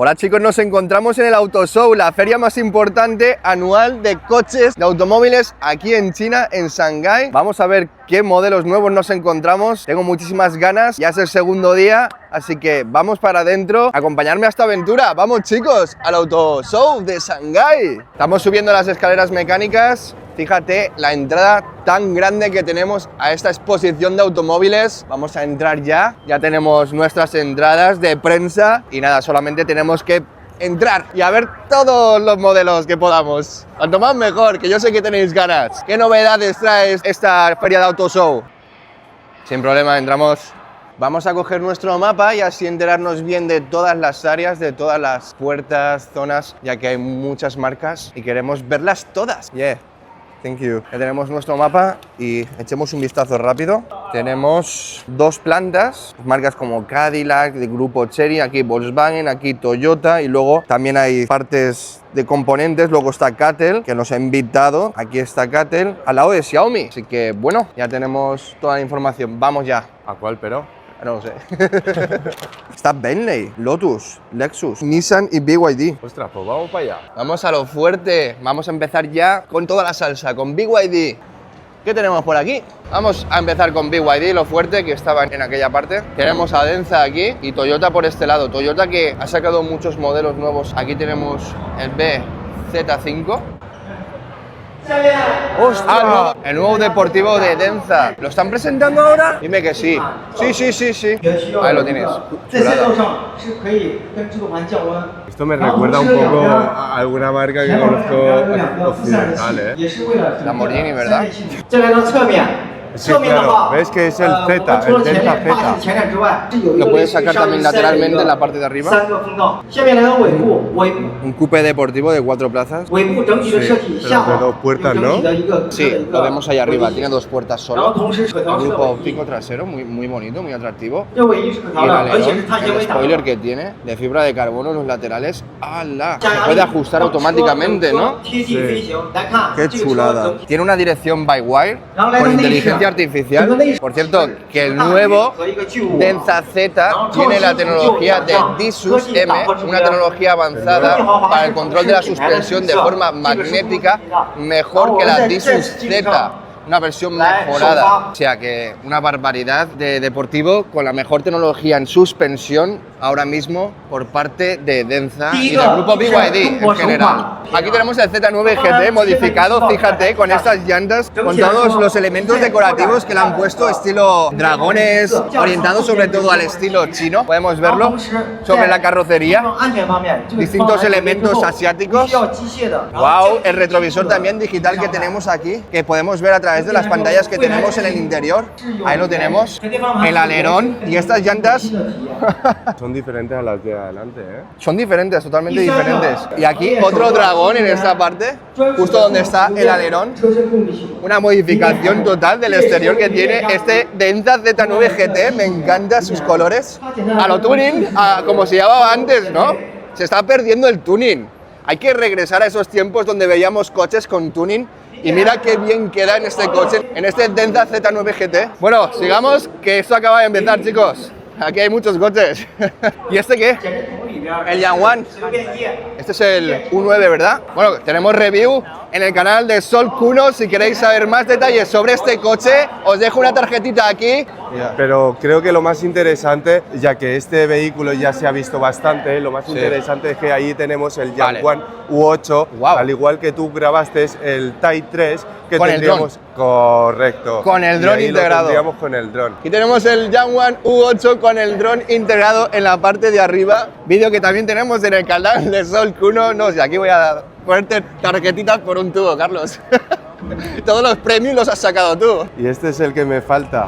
Hola chicos, nos encontramos en el Auto Show, la feria más importante anual de coches, de automóviles aquí en China, en Shanghái. Vamos a ver qué modelos nuevos nos encontramos. Tengo muchísimas ganas, ya es el segundo día, así que vamos para adentro, acompañarme a esta aventura. Vamos chicos, al Auto Show de Shanghái. Estamos subiendo las escaleras mecánicas. Fíjate la entrada tan grande que tenemos a esta exposición de automóviles. Vamos a entrar ya tenemos nuestras entradas de prensa y nada, solamente tenemos que entrar y a ver todos los modelos que podamos. Cuanto más mejor, que yo sé que tenéis ganas. ¿Qué novedades trae esta feria de Auto Show? Sin problema, entramos. Vamos a coger nuestro mapa y así enterarnos bien de todas las áreas, de todas las puertas, zonas, ya que hay muchas marcas y queremos verlas todas. Yeah. Thank you. Ya tenemos nuestro mapa y echemos un vistazo rápido. Tenemos dos plantas, marcas como Cadillac, de grupo Chery, aquí Volkswagen, aquí Toyota y luego también hay partes de componentes. Luego está CATL, que nos ha invitado. Aquí está CATL, al lado de Xiaomi. Así que bueno, ya tenemos toda la información. Vamos ya. ¿A cuál, pero? No lo sé. Está Bentley, Lotus, Lexus, Nissan y BYD. Ostras, pues vamos para allá. Vamos a lo fuerte. Vamos a empezar ya con toda la salsa, con BYD. ¿Qué tenemos por aquí? Vamos a empezar con BYD, lo fuerte, que estaba en aquella parte. Tenemos a Denza aquí y Toyota por este lado. Toyota que ha sacado muchos modelos nuevos. Aquí tenemos el BZ5. ¡Ostras! El nuevo deportivo de Denza. ¿Lo están presentando ahora? Dime que sí. Sí. Ahí lo tienes. Chulada. Esto me recuerda un poco a alguna marca que conozco occidental, ¿eh? Lamborghini, ¿verdad? Sí, claro. ¿Ves que es el Z, el Delta Z? Lo puedes sacar también lateralmente en la parte de arriba. Un coupé deportivo de 4 plazas. Sí, pero de 2 puertas, ¿no? Sí, lo vemos ahí arriba, tiene 2 puertas solo. Un grupo óptico trasero, muy bonito, muy atractivo. Y el alerón, el spoiler que tiene, de fibra de carbono en los laterales. ¡Hala! Se puede ajustar automáticamente, ¿no? Sí. ¡Qué chulada! Tiene una dirección by wire con inteligencia artificial. Por cierto, que el nuevo Denza Z tiene la tecnología de D-SUS M, una tecnología avanzada para el control de la suspensión de forma magnética, mejor que la D-SUS Z, una versión mejorada. O sea que una barbaridad de deportivo con la mejor tecnología en suspensión ahora mismo por parte de Denza y del grupo BYD en general. Aquí tenemos el Z9 GT modificado, fíjate, con estas llantas, con todos los elementos decorativos que le han puesto, estilo dragones, orientados sobre todo al estilo chino. Podemos verlo sobre la carrocería, distintos elementos asiáticos. Wow, el retrovisor también digital que tenemos aquí, que podemos ver a través de las pantallas que tenemos en el interior. Ahí lo tenemos, el alerón y estas llantas. Son diferentes a las de adelante, ¿eh? Son diferentes, totalmente diferentes. Y aquí otro dragón en esta parte, justo donde está el alerón. Una modificación total del exterior que tiene este Denza Z9 GT. Me encantan sus colores. A lo tuning, como se llamaba antes, ¿no? Se está perdiendo el tuning. Hay que regresar a esos tiempos donde veíamos coches con tuning. Y mira qué bien queda en este coche, en este Denza Z9 GT. Bueno, sigamos, que esto acaba de empezar, chicos. Aquí hay muchos coches. ¿Y este qué? El Yangwang. Este es el U9, ¿verdad? Bueno, tenemos review en el canal de Sol Kuno. Si queréis saber más detalles sobre este coche, os dejo una tarjetita aquí. Pero creo que lo más interesante, ya que este vehículo ya se ha visto bastante, lo más interesante es que ahí tenemos el Yangwang U8, al igual que tú grabaste el Tai 3, que con tendríamos... el dron. Correcto. Con el dron integrado. Lo tendríamos con el dron. Aquí tenemos el Yangwang U8 con el dron integrado en la parte de arriba. Vídeo que también tenemos en el canal de Sol Kuno. No sé, aquí voy a ponerte tarjetitas por un tubo, Carlos. Todos los premios los has sacado tú. Y este es el que me falta.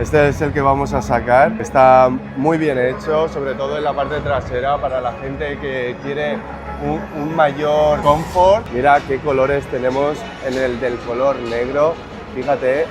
Este es el que vamos a sacar. Está muy bien hecho, sobre todo en la parte trasera para la gente que quiere un mayor confort. Mira qué colores tenemos en el del color negro. Fíjate,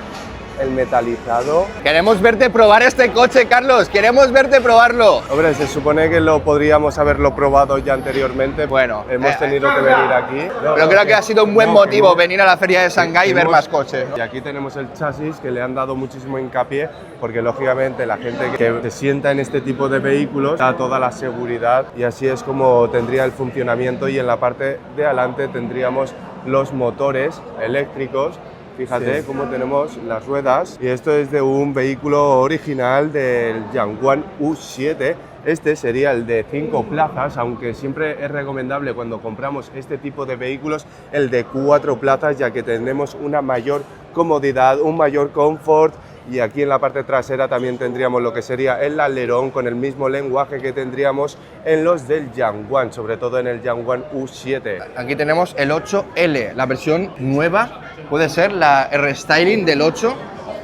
el metalizado. Queremos verte probar este coche, Carlos, queremos verte probarlo. Hombre, se supone que lo podríamos haberlo probado ya anteriormente. Bueno, hemos tenido que venir aquí. Pero creo que ha sido un buen motivo venir a la feria de Shanghái y ver más coches, ¿no? Y aquí tenemos el chasis, que le han dado muchísimo hincapié, porque lógicamente la gente que se sienta en este tipo de vehículos da toda la seguridad, y así es como tendría el funcionamiento. Y en la parte de adelante tendríamos los motores eléctricos. Fíjate cómo tenemos las ruedas, y esto es de un vehículo original del Yangwang U7. Este sería el de 5 plazas, aunque siempre es recomendable cuando compramos este tipo de vehículos el de 4 plazas, ya que tenemos una mayor comodidad, un mayor confort. Y aquí en la parte trasera también tendríamos lo que sería el alerón, con el mismo lenguaje que tendríamos en los del Yangwang, sobre todo en el Yangwang U7. Aquí tenemos el 8L, la versión nueva, puede ser la restyling del 8,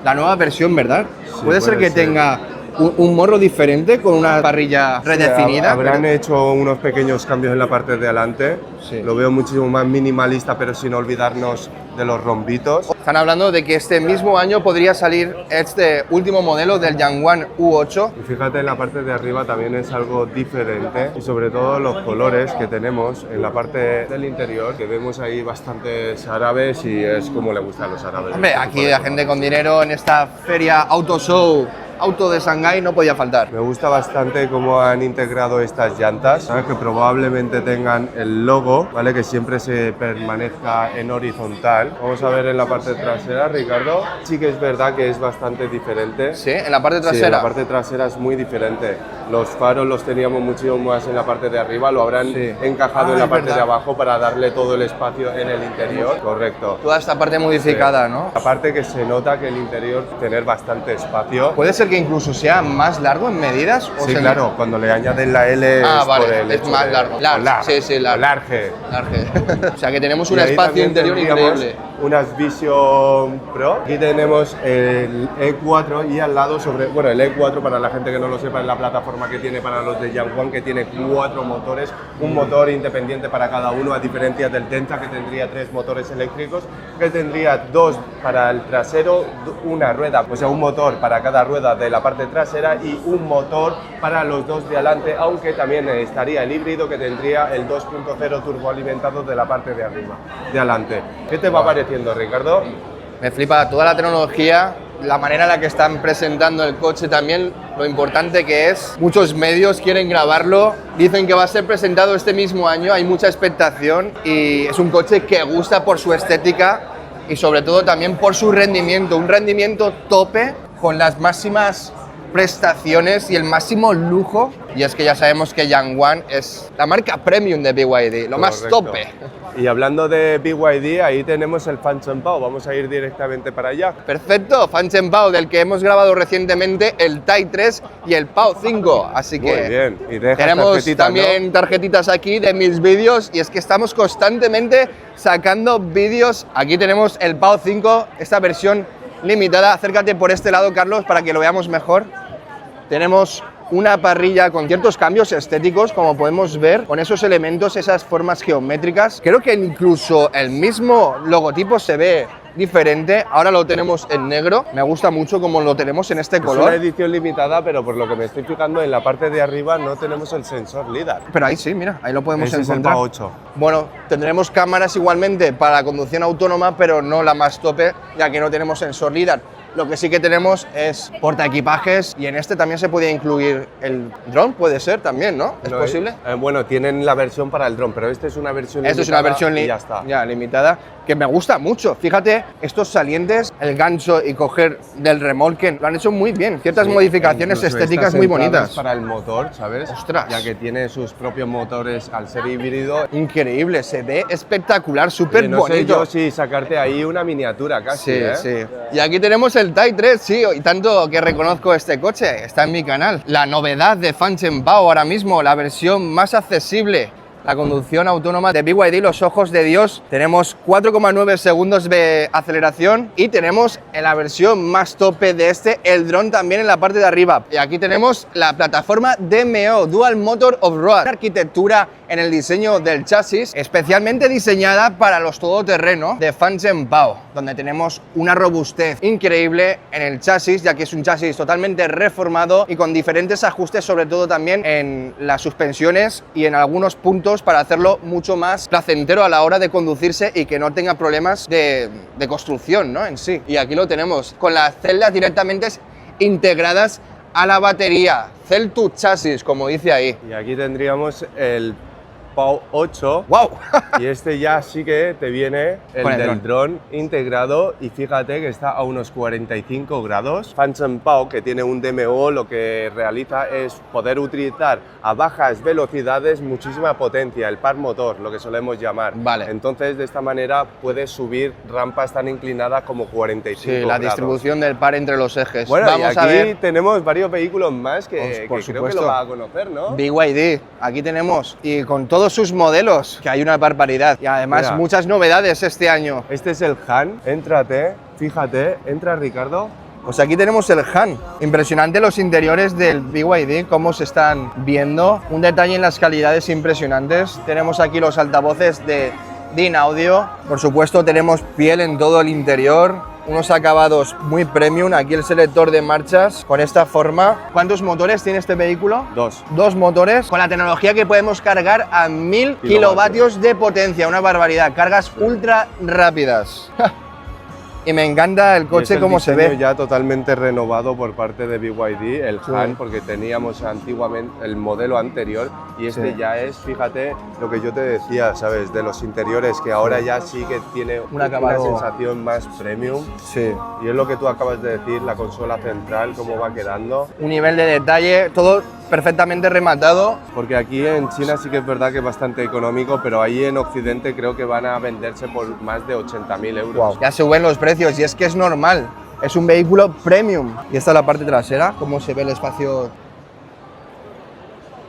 la nueva versión, ¿verdad? Sí, puede ser que tenga un morro diferente con una parrilla redefinida. Habrán hecho unos pequeños cambios en la parte de adelante. Sí. Lo veo muchísimo más minimalista, pero sin olvidarnos de los rombitos. Están hablando de que este mismo año podría salir este último modelo del Yangwang U8. Y fíjate, en la parte de arriba también es algo diferente, y sobre todo los colores que tenemos en la parte del interior, que vemos ahí bastantes árabes, y es como le gustan los árabes. Hombre, aquí la gente con dinero en esta feria Auto Show, Auto de Shanghái, no podía faltar. Me gusta bastante cómo han integrado estas llantas, ¿sabes? Que probablemente tengan el logo, ¿vale? Que siempre se permanezca en horizontal. Vamos a ver en la parte trasera, Ricardo. Sí que es verdad que es bastante diferente. Sí, en la parte trasera. Sí, en la parte trasera es muy diferente. Los faros los teníamos muchísimo más en la parte de arriba, lo habrán encajado en la parte de abajo para darle todo el espacio en el interior. Correcto. Toda esta parte modificada, ¿no? Aparte que se nota que el interior tener bastante espacio. ¿Puede ser que incluso sea más largo en medidas? Sí, claro, cuando le añaden la L es vale, por el es hecho más de- largo. o large. O sea que tenemos un Y ahí espacio también interior tendríamos increíble. unas Vision Pro. Aquí tenemos el E4, y al lado bueno, el E4, para la gente que no lo sepa, es la plataforma que tiene para los de Yangwang, que tiene 4 motores, un motor independiente para cada uno, a diferencia del Denza, que tendría 3 motores eléctricos, que tendría 2 para el trasero, una rueda, o sea, un motor para cada rueda de la parte trasera y un motor para los dos de adelante, aunque también estaría el híbrido, que tendría el 2.0 turboalimentado de la parte de arriba, de adelante. ¿Qué te va pareciendo, Ricardo? Me flipa toda la tecnología, la manera en la que están presentando el coche también, lo importante que es. Muchos medios quieren grabarlo, dicen que va a ser presentado este mismo año, hay mucha expectación, y es un coche que gusta por su estética y sobre todo también por su rendimiento, un rendimiento tope con las máximas prestaciones y el máximo lujo. Y es que ya sabemos que Yangwang es la marca premium de BYD, lo más Correcto. tope. Y hablando de BYD, ahí tenemos el Fan Chen Pao. Vamos a ir directamente para allá. Perfecto, Fan Chen Pao, del que hemos grabado recientemente el Tai 3 y el Pao 5, así que Muy bien. Y dejas tenemos tarjetitas, también tarjetitas aquí de mis vídeos, y es que estamos constantemente sacando vídeos. Aquí tenemos el Pao 5, esta versión limitada. Acércate por este lado, Carlos, para que lo veamos mejor. Tenemos una parrilla con ciertos cambios estéticos, como podemos ver, con esos elementos, esas formas geométricas. Creo que incluso el mismo logotipo se ve diferente. Ahora lo tenemos en negro. Me gusta mucho como lo tenemos en este Es una color. edición limitada, pero por lo que me estoy fijando, en la parte de arriba no tenemos el sensor LiDAR. Pero ahí sí, mira, ahí lo podemos Ese es el encontrar. Pao 8. Bueno, tendremos cámaras igualmente para la conducción autónoma, pero no la más tope, ya que no tenemos sensor LiDAR. Lo que sí que tenemos es portaequipajes, y en este también se podía incluir el dron, puede ser también, ¿no? ¿Es posible? Bueno, tienen la versión para el dron, pero esta es una versión Esto es una versión y ya está. limitada, que me gusta mucho. Fíjate, estos salientes, el gancho y coger del remolque, lo han hecho muy bien. Ciertas Sí, modificaciones incluso estéticas estas muy entradas bonitas. para el motor, ¿sabes? Ostras. Ya que tiene sus propios motores al ser híbrido. Increíble, se ve espectacular, súper No sé bonito. yo si sacarte ahí una miniatura casi, Sí, ¿eh? sí. Y aquí tenemos el Tai 3, sí, y tanto que reconozco este coche, está en mi canal. La novedad de Fan Chen Pao ahora mismo, la versión más accesible, la conducción autónoma de BYD, los ojos de Dios. Tenemos 4,9 segundos de aceleración, y tenemos en la versión más tope de este, el dron también en la parte de arriba. Y aquí tenemos la plataforma DMO, Dual Motor Off-Road, arquitectura en el diseño del chasis, especialmente diseñada para los todoterreno de Fanzhen Bao, donde tenemos una robustez increíble en el chasis, ya que es un chasis totalmente reformado y con diferentes ajustes, sobre todo también en las suspensiones y en algunos puntos para hacerlo mucho más placentero a la hora de conducirse y que no tenga problemas de construcción, ¿no? En sí. Y aquí lo tenemos, con las celdas directamente integradas a la batería, Cell to Chassis, como dice ahí. Y aquí tendríamos el Pao 8. ¡Wow! Y este ya sí que te viene el del dron integrado y fíjate que está a unos 45 grados. Fanzhen Pao, que tiene un DMO, lo que realiza es poder utilizar a bajas velocidades muchísima potencia, el par motor, lo que solemos llamar. Vale. Entonces, de esta manera puedes subir rampas tan inclinadas como 45 sí, la grados. Distribución del par entre los ejes. Bueno, vamos y aquí a ver. tenemos varios vehículos más que Por creo que lo vas a conocer, ¿no? BYD, aquí tenemos, y con todos sus modelos, que hay una barbaridad. Y además Mira, muchas novedades este año. Este es el Han, éntrate, fíjate, entra Ricardo. Pues aquí tenemos el Han. Impresionante los interiores del BYD, cómo se están viendo. Un detalle en las calidades impresionantes. Tenemos aquí los altavoces de DIN Audio. Por supuesto tenemos piel en todo el interior. Unos acabados muy premium. Aquí el selector de marchas con esta forma. ¿Cuántos motores tiene este vehículo? Dos motores con la tecnología que podemos cargar a 1000 kilovatios de potencia. Una barbaridad. Cargas ultra rápidas. Y me encanta el coche como se ve. Ya totalmente renovado por parte de BYD, el Han, porque teníamos antiguamente el modelo anterior y este ya es, fíjate, lo que yo te decía, ¿sabes? De los interiores, que ahora ya sí que tiene una sensación más premium. Sí. Y es lo que tú acabas de decir, la consola central, cómo va quedando. Un nivel de detalle, todo perfectamente rematado. Porque aquí en China sí que es verdad que es bastante económico, pero ahí en Occidente creo que van a venderse por más de 80.000 euros. Wow. Ya suben los precios y es que es normal. Es un vehículo premium. Y esta es la parte trasera, cómo se ve el espacio.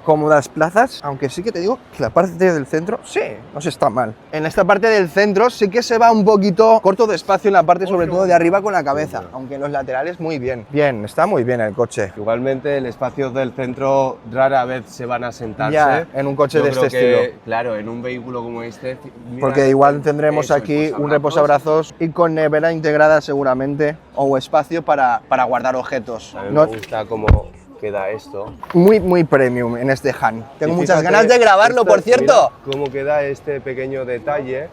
Cómodas plazas, aunque sí que te digo que la parte del centro, sí, no se está mal. En esta parte del centro sí que se va un poquito corto de espacio en la parte sobre todo de arriba con la cabeza, aunque en los laterales muy bien. Bien, está muy bien el coche. Igualmente el espacio del centro rara vez se van a sentarse. Ya, en un coche de este estilo. Claro, en un vehículo como este. Porque igual tendremos aquí un reposabrazos y con nevera integrada seguramente o espacio para guardar objetos. A mí me gusta cómo queda esto. Muy premium en este Han. Tengo muchas ganas de grabarlo, por cierto. Mira cómo queda este pequeño detalle,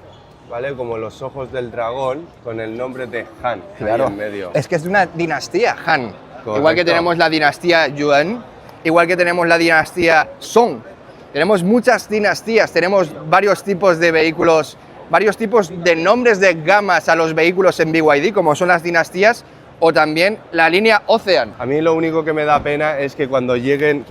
¿vale? Como los ojos del dragón con el nombre de Han, claro, ahí en medio. Es que es de una dinastía Han. Correcto. Igual que tenemos la dinastía Yuan, igual que tenemos la dinastía Song. Tenemos muchas dinastías, tenemos varios tipos de vehículos, varios tipos de nombres de gamas a los vehículos en BYD, como son las dinastías, o también la línea Ocean. A mí lo único que me da pena es que cuando lleguen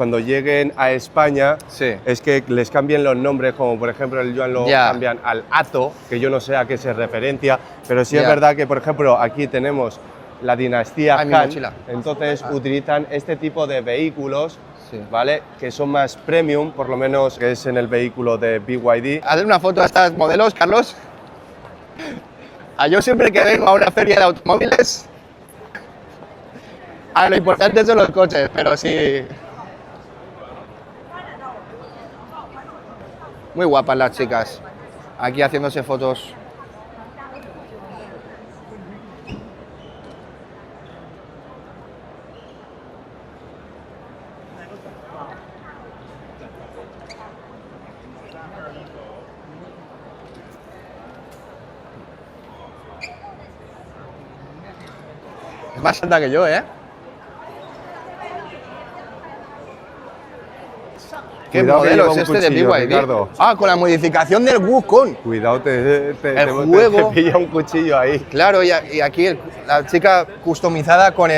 a España, es que les cambien los nombres, como por ejemplo el Yuan lo cambian al Ato, que yo no sé a qué se referencia, pero sí es verdad que, por ejemplo, aquí tenemos la dinastía Han, entonces utilizan este tipo de vehículos, ¿vale? Que son más premium, por lo menos que es en el vehículo de BYD. Hazle una foto a estos modelos, Carlos. Yo siempre que vengo a una feria de automóviles, lo importante son los coches, pero sí. Muy guapas las chicas, aquí haciéndose fotos. Es más alta que yo, ¿eh? ¿Qué modelo es este de BYD? Ricardo. Con la modificación del Wukong. Cuidado, el juego. Te pilla un cuchillo ahí. Claro, y aquí la chica customizada con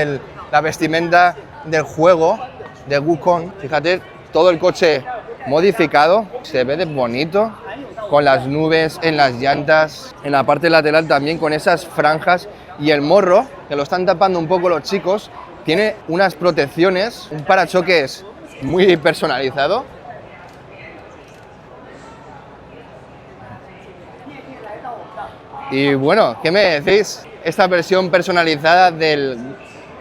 la vestimenta del juego de Wukong. Fíjate, todo el coche modificado, se ve de bonito, con las nubes en las llantas, en la parte lateral también con esas franjas y el morro, que lo están tapando un poco los chicos, tiene unas protecciones, un parachoques muy personalizado. Y bueno, ¿qué me decís? Esta versión personalizada del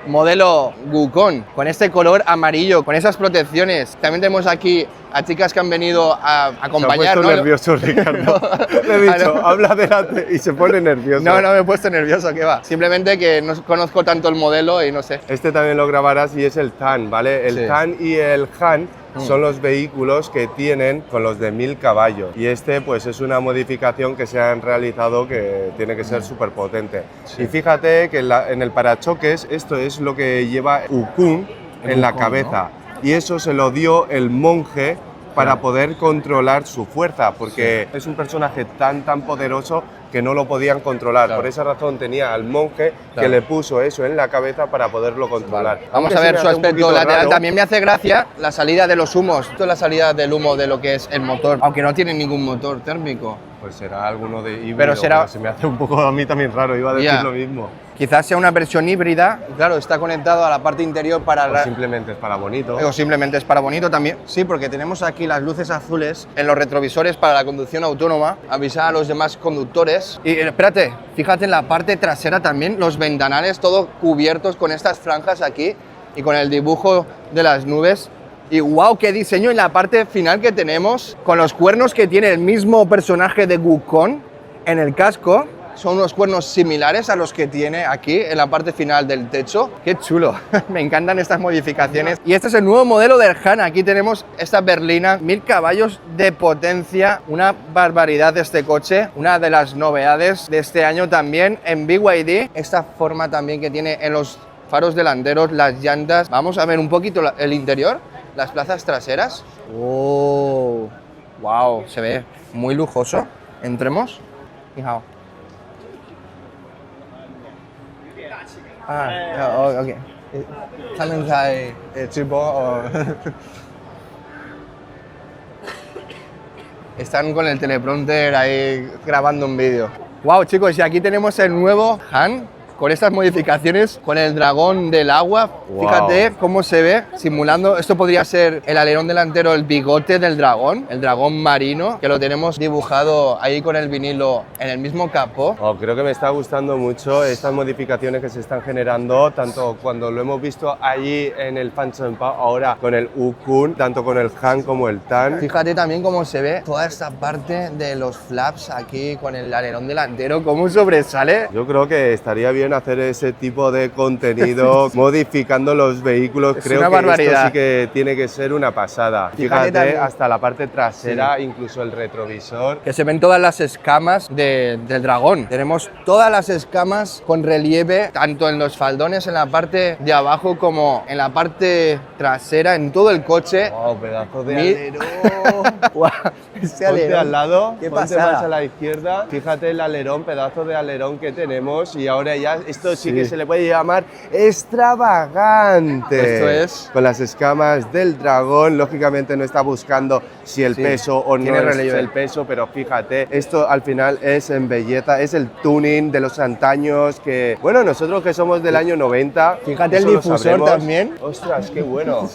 modelo Yukon, con este color amarillo, con esas protecciones. También tenemos aquí a chicas que han venido a acompañar. Se ha puesto nervioso, Ricardo. Le he dicho, habla delante y se pone nervioso. No, no me he puesto nervioso, ¿qué va? Simplemente que no conozco tanto el modelo y no sé. Este también lo grabarás y es el Tan, ¿vale? El Tan y el Han son los vehículos que tienen con los de 1000 caballos. Y este pues es una modificación que se han realizado que tiene que ser súper potente. Y fíjate que en el parachoques esto es lo que lleva Yukon en la cabeza. ¿No? Y eso se lo dio el monje para poder controlar su fuerza, porque es un personaje tan poderoso que no lo podían controlar. Por esa razón tenía al monje que le puso eso en la cabeza para poderlo controlar. Vamos a ver su aspecto lateral. Raro. También me hace gracia la salida de los humos. Esto es la salida del humo de lo que es el motor, aunque no tiene ningún motor térmico. Pues será alguno de híbrido, pero será... se me hace un poco a mí también raro, iba a decir lo mismo. Quizás sea una versión híbrida, claro, está conectado a la parte interior para... O simplemente es para bonito. O simplemente es para bonito también. Sí, porque tenemos aquí las luces azules en los retrovisores para la conducción autónoma, avisar a los demás conductores. Y espérate, fíjate en la parte trasera también, los ventanales todos cubiertos con estas franjas aquí y con el dibujo de las nubes. Y wow, qué diseño en la parte final que tenemos, con los cuernos que tiene el mismo personaje de Yukon en el casco. Son unos cuernos similares a los que tiene aquí en la parte final del techo. ¡Qué chulo! Me encantan estas modificaciones. Y este es el nuevo modelo del Han. Aquí tenemos esta berlina, 1000 caballos de potencia. Una barbaridad de este coche. Una de las novedades de este año también en BYD. Esta forma también que tiene en los faros delanteros, las llantas. Vamos a ver un poquito el interior, las plazas traseras. ¡Oh! ¡Wow! Se ve muy lujoso. Entremos. Fijaos. Ok. Están con el teleprompter ahí grabando un vídeo. Wow, chicos, y aquí tenemos el nuevo Han con estas modificaciones, con el dragón del agua. Wow. Fíjate cómo se ve, simulando, esto podría ser el alerón delantero, el bigote del dragón, el dragón marino, que lo tenemos dibujado ahí con el vinilo en el mismo capó. Oh, creo que me está gustando mucho estas modificaciones que se están generando, tanto cuando lo hemos visto allí en el Phantom, ahora con el Yukon, tanto con el Han como el Tan. Fíjate también cómo se ve toda esta parte de los flaps aquí con el alerón delantero, cómo sobresale. Yo creo que estaría bien hacer ese tipo de contenido modificando los vehículos. Creo que esto sí que tiene que ser una pasada. Fíjate hasta la parte trasera, incluso el retrovisor. Que se ven todas las escamas del dragón. Tenemos todas las escamas con relieve, tanto en los faldones, en la parte de abajo, como en la parte trasera, en todo el coche. ¡Wow, pedazo de alerón! ¡Wow! Ponte al lado, ponte más a la izquierda. Fíjate el alerón, pedazo de alerón que tenemos, y ahora ya esto sí que se le puede llamar extravagante. Esto es. Con las escamas del dragón, lógicamente no está buscando si el peso o no es el peso, pero fíjate, esto al final es en belleza, es el tuning de los antaños que, bueno, nosotros que somos del año 90. Fíjate el difusor también. Ostras, qué bueno.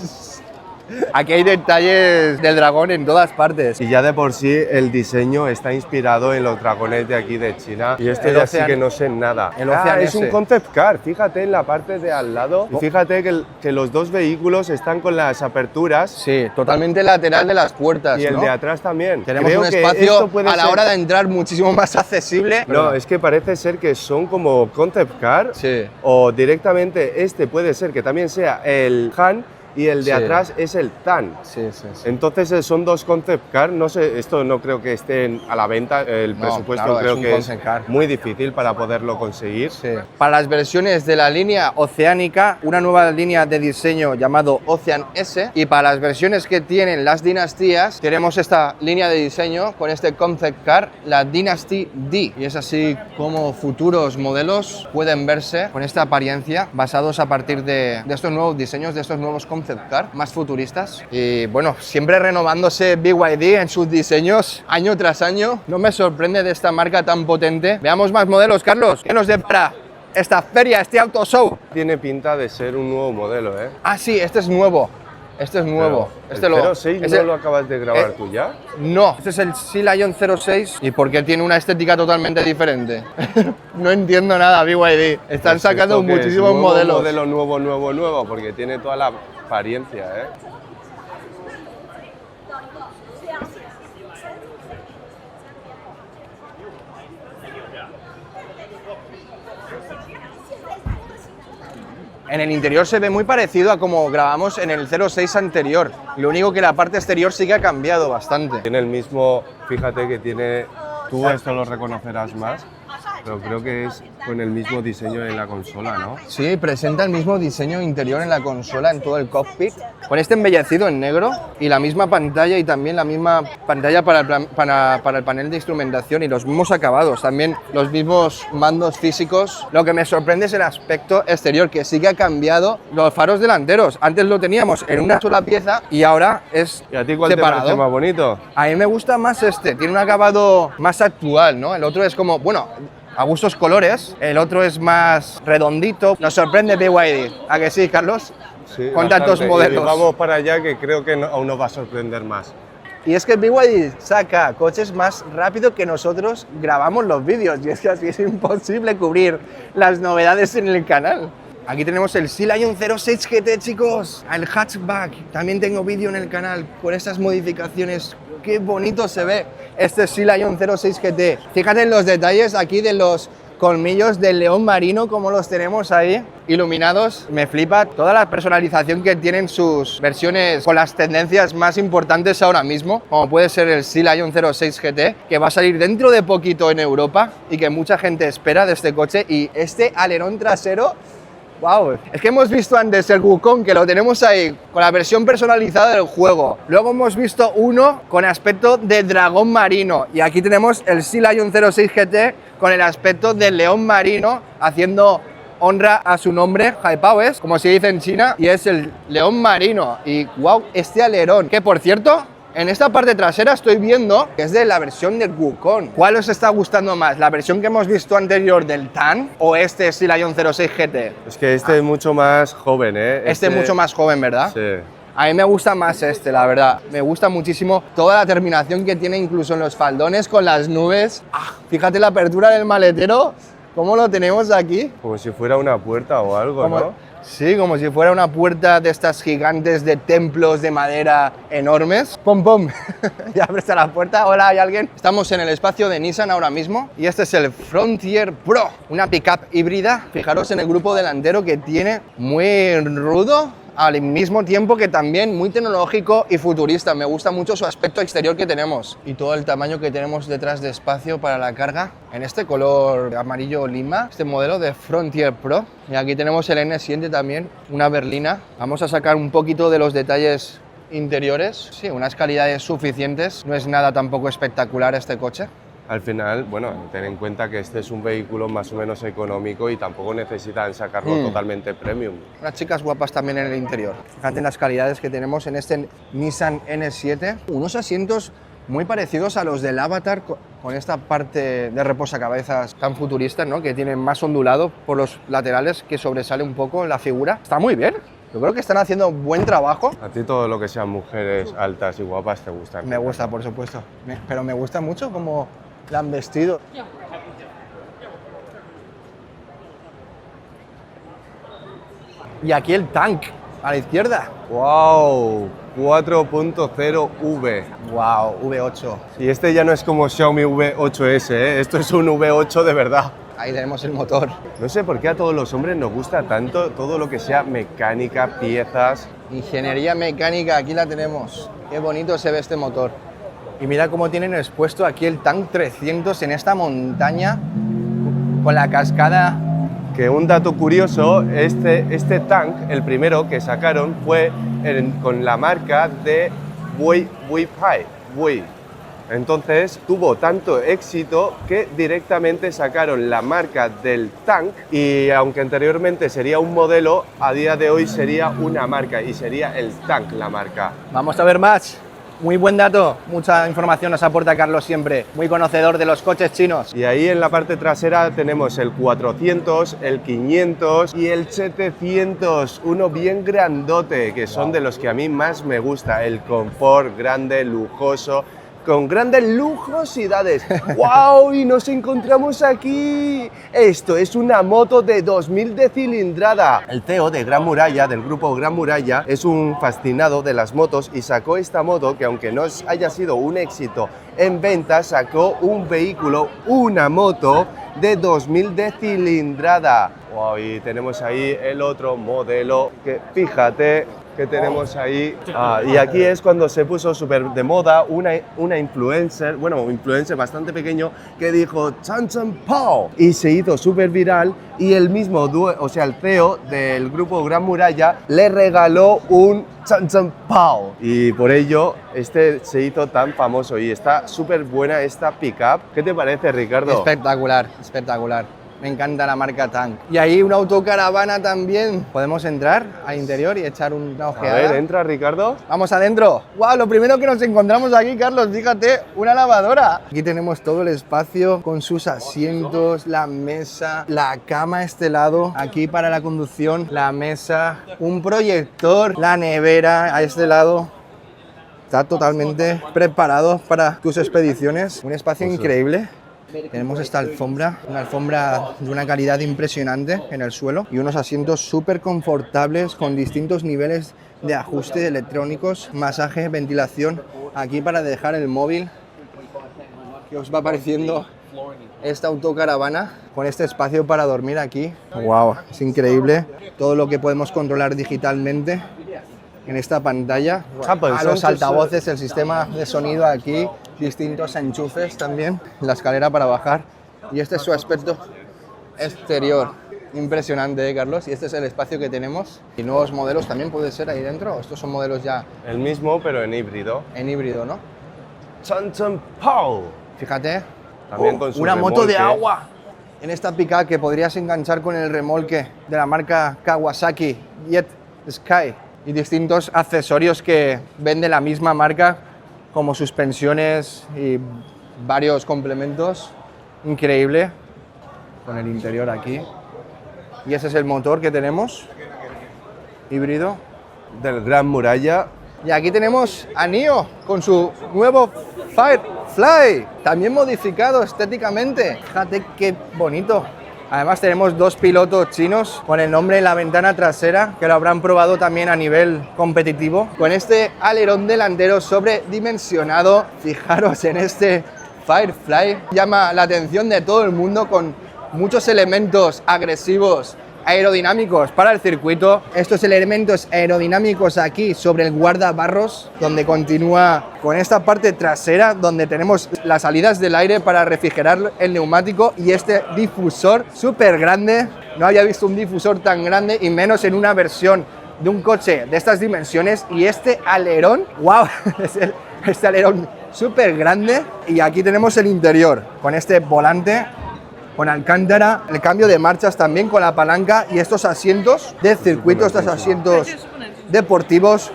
Aquí hay detalles del dragón en todas partes. Y ya de por sí el diseño está inspirado en los dragones de aquí de China. Y esto ya sí que no sé nada. Es un concept car, fíjate en la parte de al lado. Y fíjate que los dos vehículos están con las aperturas. Sí, totalmente lateral de las puertas. Y el de atrás también. Tenemos un espacio a la hora de entrar muchísimo más accesible. No, es que parece ser que son como concept car. Sí. O directamente este puede ser que también sea el Han, y el de atrás es el Tan. Entonces son dos concept car, no sé, esto no creo que estén a la venta, el presupuesto creo que es muy difícil para poderlo conseguir. Para las versiones de la línea oceánica, una nueva línea de diseño llamado Ocean S, y para las versiones que tienen las dinastías, tenemos esta línea de diseño con este concept car, la Dynasty D, y es así como futuros modelos pueden verse con esta apariencia, basados a partir de estos nuevos diseños, de estos nuevos concept car más futuristas. Y bueno, siempre renovándose BYD en sus diseños año tras año. No me sorprende de esta marca tan potente. Veamos más modelos, Carlos. ¿Qué nos depara esta feria, este auto show? Tiene pinta de ser un nuevo modelo, ¿eh? Ah, sí, este es nuevo. Este es nuevo. Pero el 06 no lo acabas de grabar tú ya. No, este es el Sea Lion 06 y porque tiene una estética totalmente diferente. No entiendo nada, BYD. Están sacando muchísimos modelos. Modelo nuevo, porque tiene toda la apariencia, ¿eh? En el interior se ve muy parecido a como grabamos en el 06 anterior. Lo único que la parte exterior sí que ha cambiado bastante. Tiene el mismo, fíjate que tiene, tú esto lo reconocerás más, pero creo que es con el mismo diseño en la consola, ¿no? Sí, presenta el mismo diseño interior en la consola, en todo el cockpit, con este embellecido en negro y la misma pantalla y también la misma pantalla para el panel de instrumentación y los mismos acabados, también los mismos mandos físicos. Lo que me sorprende es el aspecto exterior, que sí que ha cambiado los faros delanteros. Antes lo teníamos en una sola pieza y ahora es ¿Y a ti cuál separado. te parece más bonito? A mí me gusta más este, tiene un acabado más actual, ¿no? El otro es como, bueno, a gustos colores, el otro es más redondito. Nos sorprende BYD, ¿a que sí, Carlos? Sí, con bastante. tantos modelos. Y vamos para allá, que creo que aún nos va a sorprender más. Y es que BYD saca coches más rápido que nosotros grabamos los vídeos, y es que así es imposible cubrir las novedades en el canal. Aquí tenemos el Sea Lion 06 GT, chicos, el hatchback. También tengo vídeo en el canal con estas modificaciones. Qué bonito se ve este Sea Lion 06 GT. Fíjate en los detalles aquí de los colmillos del león marino, como los tenemos ahí iluminados. Me flipa toda la personalización que tienen sus versiones con las tendencias más importantes ahora mismo, como puede ser el Sea Lion 06 GT, que va a salir dentro de poquito en Europa y que mucha gente espera de este coche. Y este alerón trasero, wow, es que hemos visto antes el Wukong, que lo tenemos ahí con la versión personalizada del juego. Luego hemos visto uno con aspecto de dragón marino. Y aquí tenemos el Sea Lion 06 GT con el aspecto del león marino, haciendo honra a su nombre, Haipawes, como se dice en China, y es el león marino. Y wow, este alerón, que por cierto, en esta parte trasera estoy viendo que es de la versión del Wukong. ¿Cuál os está gustando más? ¿La versión que hemos visto anterior del Tan o este Sea Lion 06 GT? Es que este es mucho más joven, ¿eh? Este es mucho más joven, ¿verdad? Sí. A mí me gusta más este, la verdad. Me gusta muchísimo toda la terminación que tiene, incluso en los faldones con las nubes. Fíjate la apertura del maletero, cómo lo tenemos aquí. Como si fuera una puerta o algo, ¿no? Sí, como si fuera una puerta de estas gigantes de templos de madera enormes. ¡Pum, pum! Ya abre la puerta. Hola, ¿hay alguien? Estamos en el espacio de Nissan ahora mismo y este es el Frontier Pro, una pickup híbrida. Fijaros en el grupo delantero que tiene, muy rudo, al mismo tiempo que también muy tecnológico y futurista. Me gusta mucho su aspecto exterior que tenemos y todo el tamaño que tenemos detrás de espacio para la carga en este color amarillo lima, este modelo de Frontier Pro. Y aquí tenemos el N7 también, una berlina. Vamos a sacar un poquito de los detalles interiores. Sí, unas calidades suficientes, no es nada tampoco espectacular este coche. Al final, bueno, ten en cuenta que este es un vehículo más o menos económico y tampoco necesitan sacarlo totalmente premium. Unas chicas guapas también en el interior. Fíjate en las calidades que tenemos en este Nissan N7. Unos asientos muy parecidos a los del Avatar, con esta parte de reposacabezas tan futurista, ¿no? Que tienen más ondulado por los laterales, que sobresale un poco la figura. Está muy bien. Yo creo que están haciendo buen trabajo. A ti todo lo que sean mujeres altas y guapas te gusta. Me gusta, por supuesto. Pero me gusta mucho cómo la han vestido. Y aquí el Tank, a la izquierda. ¡Wow! 4.0V. ¡Wow! V8. Y este ya no es como Xiaomi V8S, ¿eh? Esto es un V8 de verdad. Ahí tenemos el motor. No sé por qué a todos los hombres nos gusta tanto todo lo que sea mecánica, piezas. Ingeniería mecánica, aquí la tenemos. Qué bonito se ve este motor. Y mira cómo tienen expuesto aquí el Tank 300 en esta montaña con la cascada. Que un dato curioso, este Tank, el primero que sacaron fue con la marca de Wei. Entonces tuvo tanto éxito que directamente sacaron la marca del Tank y aunque anteriormente sería un modelo, a día de hoy sería una marca y sería el Tank la marca. Vamos a ver más. Muy buen dato, mucha información nos aporta Carlos siempre, muy conocedor de los coches chinos. Y ahí en la parte trasera tenemos el 400, el 500 y el 700, uno bien grandote, que son de los que a mí más me gusta, el confort grande, lujoso, con grandes lujosidades. ¡Wow! Y nos encontramos aquí. Esto es una moto de 2000 de cilindrada. El CEO de Gran Muralla, del grupo Gran Muralla, es un fascinado de las motos y sacó esta moto que, aunque no haya sido un éxito en ventas, sacó un vehículo, una moto de 2000 de cilindrada. Wow, y tenemos ahí el otro modelo que, fíjate, que tenemos ahí. Y aquí es cuando se puso súper de moda una influencer, bueno, un influencer bastante pequeño, que dijo Chan Chan Pao, y se hizo súper viral, y el mismo, o sea, el CEO del grupo Gran Muralla le regaló un Chan Chan Pao, y por ello este se hizo tan famoso. Y está súper buena esta pickup. ¿Qué te parece, Ricardo? Espectacular, espectacular. Me encanta la marca Tang. Y ahí una autocaravana también. ¿Podemos entrar al interior y echar una ojeada? A ver, entra, Ricardo. Vamos adentro. ¡Guau! Lo primero que nos encontramos aquí, Carlos, fíjate, una lavadora. Aquí tenemos todo el espacio con sus asientos, la mesa, la cama a este lado. Aquí para la conducción, la mesa, un proyector, la nevera a este lado. Está totalmente preparado para tus expediciones. Un espacio increíble. Tenemos esta alfombra, una alfombra de una calidad impresionante en el suelo y unos asientos súper confortables con distintos niveles de ajuste electrónicos, masaje, ventilación. Aquí para dejar el móvil. ¿Qué os va pareciendo esta autocaravana con este espacio para dormir aquí? ¡Wow! Es increíble todo lo que podemos controlar digitalmente en esta pantalla. A los altavoces, el sistema de sonido aquí, distintos enchufes también, la escalera para bajar, y este es su aspecto exterior. Impresionante, Carlos, y este es el espacio que tenemos. Y nuevos modelos también puede ser ahí dentro. Estos son modelos ya el mismo, pero en híbrido. En híbrido, ¿no? Chan Chan Pao. Fíjate, también con su una remolque. moto de agua en esta pickup que podrías enganchar con el remolque de la marca Kawasaki Jet Sky, y distintos accesorios que vende la misma marca, como suspensiones y varios complementos. Increíble, con el interior aquí. Y ese es el motor que tenemos, híbrido. Del Gran Muralla. Y aquí tenemos a NIO con su nuevo Firefly, también modificado estéticamente. Fíjate qué bonito. Además tenemos dos pilotos chinos con el nombre en la ventana trasera, que lo habrán probado también a nivel competitivo. Con este alerón delantero sobredimensionado, fijaros en este Firefly, llama la atención de todo el mundo con muchos elementos agresivos, aerodinámicos para el circuito. Estos elementos aerodinámicos aquí sobre el guardabarros, donde continúa con esta parte trasera, donde tenemos las salidas del aire para refrigerar el neumático, y este difusor súper grande. No había visto un difusor tan grande, y menos en una versión de un coche de estas dimensiones. Y este alerón, wow, este alerón súper grande. Y aquí tenemos el interior con este volante con alcántara, el cambio de marchas también con la palanca, y estos asientos de circuito, estos asientos deportivos.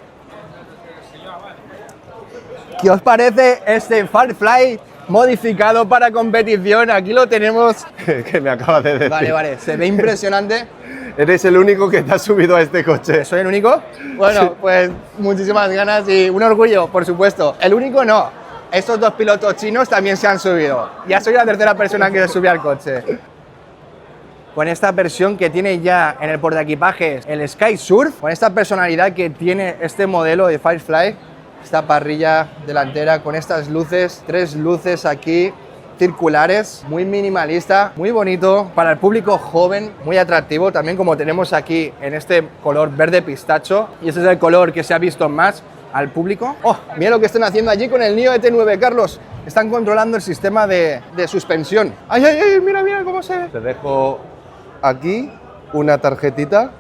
¿Qué os parece este Firefly modificado para competición? Aquí lo tenemos. Que me acabas de decir. Vale, se ve impresionante. Eres el único que te has subido a este coche. ¿Soy el único? Bueno, sí. Pues muchísimas ganas y un orgullo, por supuesto. El único no. Estos dos pilotos chinos también se han subido. Ya soy la tercera persona que se sube al coche. Con esta versión que tiene ya en el portaequipajes el Sky Surf, con esta personalidad que tiene este modelo de Firefly, esta parrilla delantera con estas luces, 3 luces aquí circulares, muy minimalista, muy bonito para el público joven, muy atractivo también, como tenemos aquí en este color verde pistacho, y ese es el color que se ha visto más al público. ¡Oh! Mira lo que están haciendo allí con el NIO ET9, Carlos. Están controlando el sistema de suspensión. ¡Ay! Mira cómo se ve. Te dejo aquí una tarjetita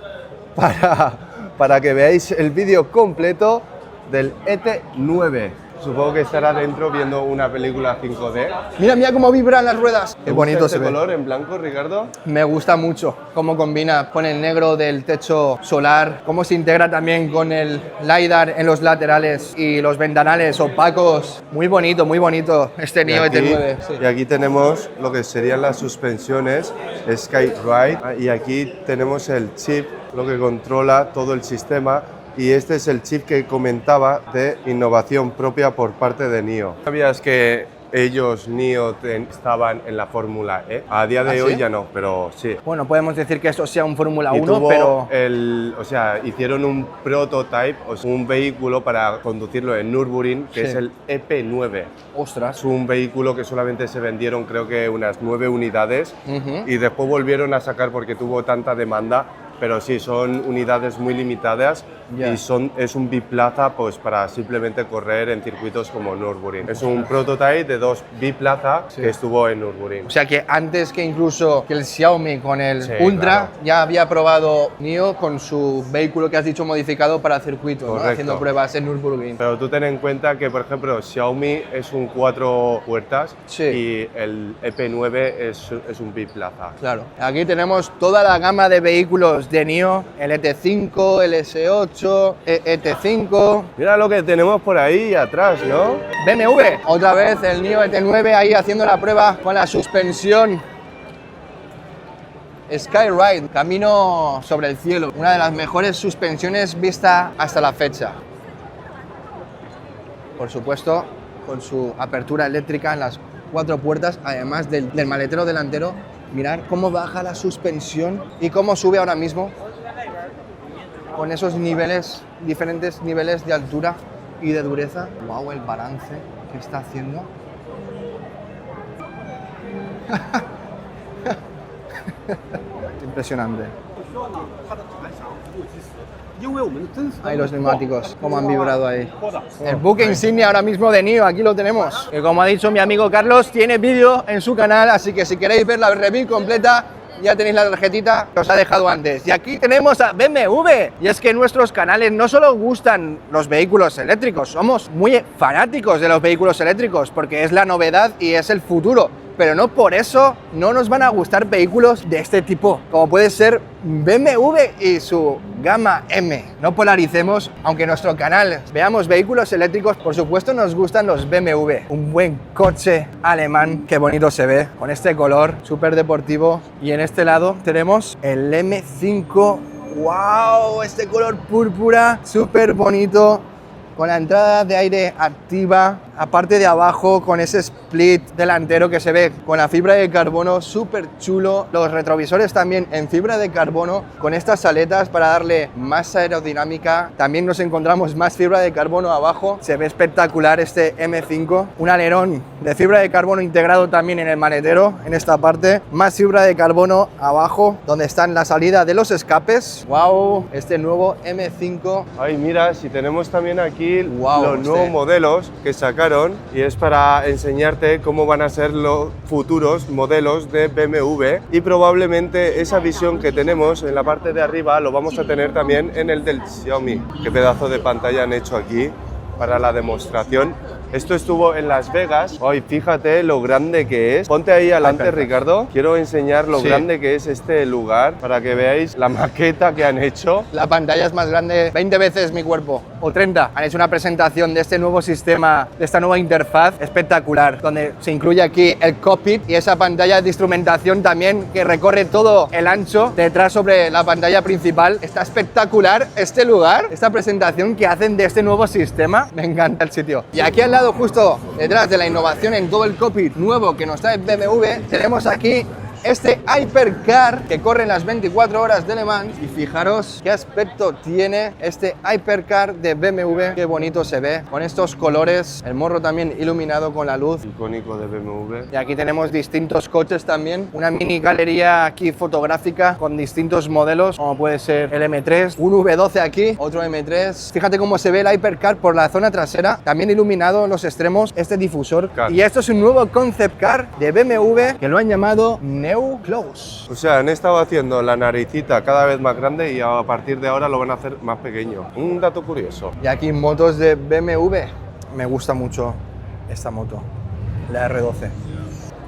para que veáis el vídeo completo del ET9. Supongo que estará dentro viendo una película 5D. Mira, mira cómo vibran las ruedas. Qué bonito este se ve. color en blanco, Ricardo? Me gusta mucho cómo combina con el negro del techo solar, cómo se integra también con el LiDAR en los laterales y los ventanales opacos. Muy bonito este Nio ET9. Sí. Y aquí tenemos lo que serían las suspensiones SkyRide. Y aquí tenemos el chip, lo que controla todo el sistema. Y este es el chip que comentaba de innovación propia por parte de Nio. ¿Sabías que ellos, Nio, estaban en la Fórmula E? A día de hoy ¿sí? ya no, pero sí. Bueno, podemos decir que esto sea un Fórmula Y 1, tuvo pero... o sea, hicieron un prototype, o sea, un vehículo para conducirlo en Nürburgring, que Sí. es el EP9. Ostras. Es un vehículo que solamente se vendieron, creo que unas 9 unidades, Ujú. y después volvieron a sacar porque tuvo tanta demanda. Pero sí, son unidades muy limitadas Ya. y es un biplaza pues, para simplemente correr en circuitos como Nürburgring. Es un prototype de 2 biplaza Sí. que estuvo en Nürburgring. O sea que antes que incluso que el Xiaomi con el Sí, Ultra, claro. ya había probado Nio con su vehículo que has dicho modificado para circuito, ¿no? Correcto. Haciendo pruebas en Nürburgring. Pero tú ten en cuenta que, por ejemplo, Xiaomi es un 4 puertas Sí. y el EP9 es un biplaza. Claro. Aquí tenemos toda la gama de vehículos de Nio, el ET5, el S8, ET5, Mira lo que tenemos por ahí atrás, ¿no? BMW. Otra vez el Nio ET9 ahí haciendo la prueba con la suspensión Skyride, camino sobre el cielo. Una de las mejores suspensiones vista hasta la fecha. Por supuesto, con su apertura eléctrica en las 4 puertas, además del maletero delantero. Mirad cómo baja la suspensión y cómo sube ahora mismo con esos niveles, diferentes niveles de altura y de dureza. Wow, el balance que está haciendo. Impresionante. Ahí los neumáticos, cómo han vibrado ahí. El buque insignia ahora mismo de Nio, aquí lo tenemos. Que como ha dicho mi amigo Carlos, tiene vídeo en su canal, así que si queréis ver la review completa, ya tenéis la tarjetita que os ha dejado antes. Y aquí tenemos a BMW. Y es que en nuestros canales no solo gustan los vehículos eléctricos, somos muy fanáticos de los vehículos eléctricos, porque es la novedad y es el futuro. Pero no por eso no nos van a gustar vehículos de este tipo, como puede ser BMW y su gama M. No polaricemos, aunque en nuestro canal veamos vehículos eléctricos, por supuesto nos gustan los BMW. Un buen coche alemán, qué bonito se ve, con este color súper deportivo. Y en este lado tenemos el M5. ¡Wow! Este color púrpura, súper bonito, con la entrada de aire activa, aparte de abajo con ese split delantero que se ve con la fibra de carbono, súper chulo. Los retrovisores también en fibra de carbono con estas aletas para darle más aerodinámica. También nos encontramos más fibra de carbono abajo. Se ve espectacular este M5. Un alerón de fibra de carbono integrado también en el maletero, en esta parte. Más fibra de carbono abajo, donde están la salida de los escapes. ¡Wow! Este nuevo M5. Ay, mira, si tenemos también aquí Wow, los nuevos modelos que sacaron, y es para enseñarte cómo van a ser los futuros modelos de BMW, y probablemente esa visión que tenemos en la parte de arriba lo vamos a tener también en el del Xiaomi. Qué pedazo de pantalla han hecho aquí para la demostración. Esto estuvo en Las Vegas. Hoy fíjate lo grande que es. Ponte ahí adelante, Ricardo. Quiero enseñar lo grande que es este lugar para que veáis la maqueta que han hecho. La pantalla es más grande 20 veces mi cuerpo, o 30. Han hecho una presentación de este nuevo sistema, de esta nueva interfaz espectacular, donde se incluye aquí el cockpit y esa pantalla de instrumentación también que recorre todo el ancho detrás sobre la pantalla principal. Está espectacular este lugar, esta presentación que hacen de este nuevo sistema. Me encanta el sitio. Y aquí al lado, justo detrás de la innovación en todo el cockpit nuevo que nos trae BMW, tenemos aquí este Hypercar que corre en las 24 horas de Le Mans. Y fijaros qué aspecto tiene este Hypercar de BMW, qué bonito se ve con estos colores, el morro también iluminado con la luz. Icónico de BMW. Y aquí tenemos distintos coches también, una mini galería aquí fotográfica con distintos modelos, como puede ser el M3, un V12 aquí, otro M3. Fíjate cómo se ve el Hypercar por la zona trasera, también iluminado en los extremos este difusor. Claro. Y esto es un nuevo concept car de BMW que lo han llamado Neo Close. O sea, han estado haciendo la naricita cada vez más grande y a partir de ahora lo van a hacer más pequeño. Un dato curioso. Y aquí motos de BMW. me gusta mucho esta moto, la R12.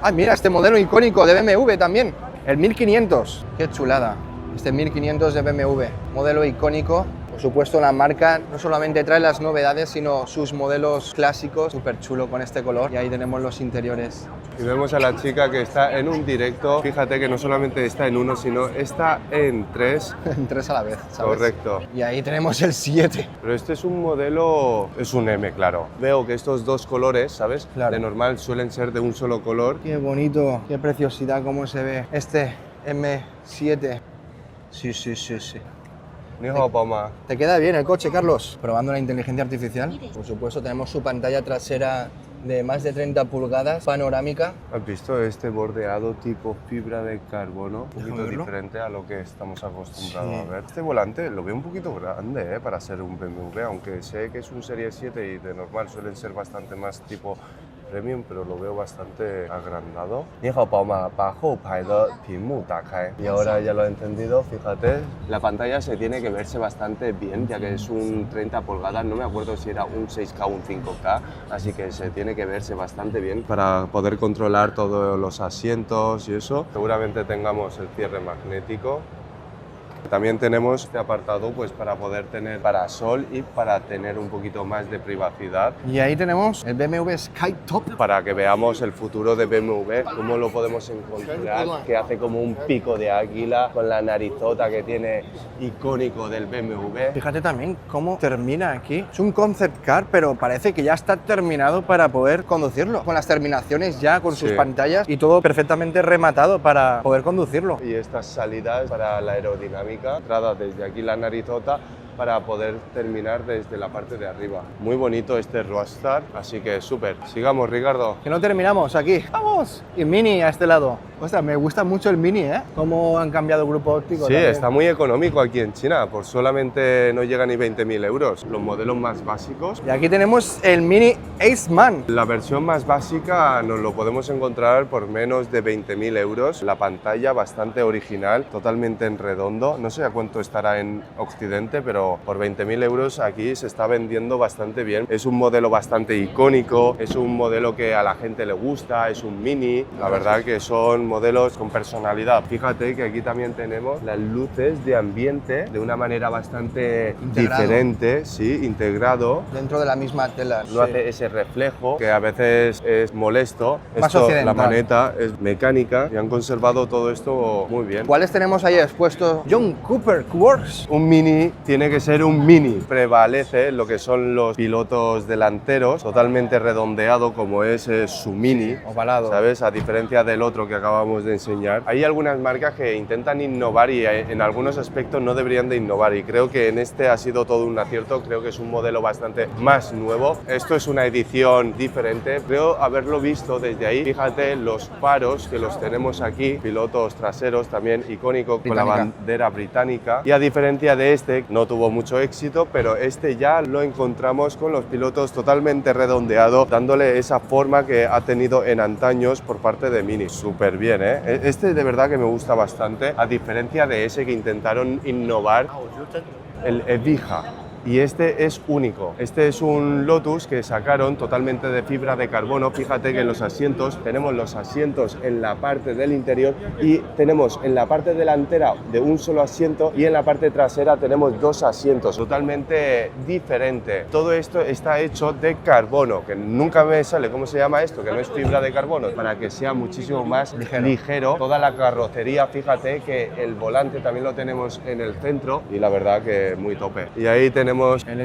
Ah, mira, este modelo icónico de BMW también, el 1500. Qué chulada, este 1500 de BMW, modelo icónico. Por supuesto, la marca no solamente trae las novedades, sino sus modelos clásicos, súper chulo con este color. Y ahí tenemos los interiores. Y vemos a la chica que está en un directo. Fíjate que no solamente está en uno, sino está en tres. En tres a la vez, ¿sabes? Correcto. Y ahí tenemos el 7. Pero este es un modelo, es un M, claro. Veo que estos dos colores, ¿sabes? Claro. De normal suelen ser de un solo color. Qué bonito, qué preciosidad, cómo se ve. Este M7. Sí, sí, sí, sí. Ni hao pao ma. ¿Te queda bien el coche, Carlos? Probando la inteligencia artificial. Por supuesto, tenemos su pantalla trasera de más de 30 pulgadas, panorámica. ¿Has visto este bordeado tipo fibra de carbono? Un poquito verlo. diferente a lo que estamos acostumbrados Sí. a ver. Este volante lo veo un poquito grande para ser un BMW, aunque sé que es un Serie 7 y de normal suelen ser bastante más tipo premium, pero lo veo bastante agrandado. Ni hao pao ma, pa hou pai de pinmu da kai. Y ahora ya lo he entendido, fíjate, la pantalla se tiene que verse bastante bien, ya que es un 30 pulgadas, no me acuerdo si era un 6K o un 5K, así que se tiene que verse bastante bien para poder controlar todos los asientos y eso. Seguramente tengamos el cierre magnético. También tenemos este apartado pues para poder tener parasol y para tener un poquito más de privacidad. Y ahí tenemos el BMW Skytop. Para que veamos el futuro de BMW, cómo lo podemos encontrar, que hace como un pico de águila con la narizota que tiene icónico del BMW. Fíjate también cómo termina aquí. Es un concept car, pero parece que ya está terminado para poder conducirlo. Con las terminaciones ya, con sus Sí. pantallas y todo perfectamente rematado para poder conducirlo. Y estas salidas para la aerodinámica, entrada desde aquí la narizota para poder terminar desde la parte de arriba. Muy bonito este Roadster, así que súper. Sigamos, Ricardo. Que no terminamos aquí. ¡Vamos! Y Mini a este lado. Ostras, me gusta mucho el Mini, ¿eh? Cómo han cambiado el grupo óptico. Sí, también. está muy económico aquí en China, por solamente no llega ni 20.000 euros. Los modelos más básicos. Y aquí tenemos el Mini Aceman. La versión más básica nos lo podemos encontrar por menos de 20.000 euros. La pantalla bastante original, totalmente en redondo. No sé a cuánto estará en Occidente, pero por 20.000 euros aquí se está vendiendo bastante bien. Es un modelo bastante icónico, es un modelo que a la gente le gusta, es un Mini. La verdad que son modelos con personalidad. Fíjate que aquí también tenemos las luces de ambiente de una manera bastante Integrado. diferente, sí, integrado. Dentro de la misma tela. No hace ese reflejo que a veces es molesto. Más La occidental. maneta es mecánica y han conservado todo esto muy bien. ¿Cuáles tenemos ahí expuestos? John Cooper Works. Un Mini tiene que ser un Mini. Prevalece lo que son los pilotos delanteros, totalmente redondeado como es su Mini. Ovalado. ¿Sabes? A diferencia del otro que acabamos de enseñar. Hay algunas marcas que intentan innovar y en algunos aspectos no deberían de innovar y creo que en este ha sido todo un acierto. Creo que es un modelo bastante más nuevo. Esto es una edición diferente. Creo haberlo visto desde ahí. Fíjate los faros que los tenemos aquí, pilotos traseros también icónico con la bandera británica. Y a diferencia de este, no tuvo mucho éxito, pero este ya lo encontramos con los pilotos totalmente redondeado, dándole esa forma que ha tenido en antaños por parte de Mini. Súper bien, ¿eh? Este de verdad que me gusta bastante, a diferencia de ese que intentaron innovar, el Evija. Y este es único. Este es un Lotus que sacaron totalmente de fibra de carbono. Fíjate que en los asientos tenemos los asientos en la parte del interior y tenemos en la parte delantera de un solo asiento y en la parte trasera tenemos dos asientos totalmente diferente. Todo esto está hecho de carbono, que nunca me sale cómo se llama esto, que no es fibra de carbono, para que sea muchísimo más ligero. Toda la carrocería, fíjate que el volante también lo tenemos en el centro y la verdad que muy tope. Y ahí tenemos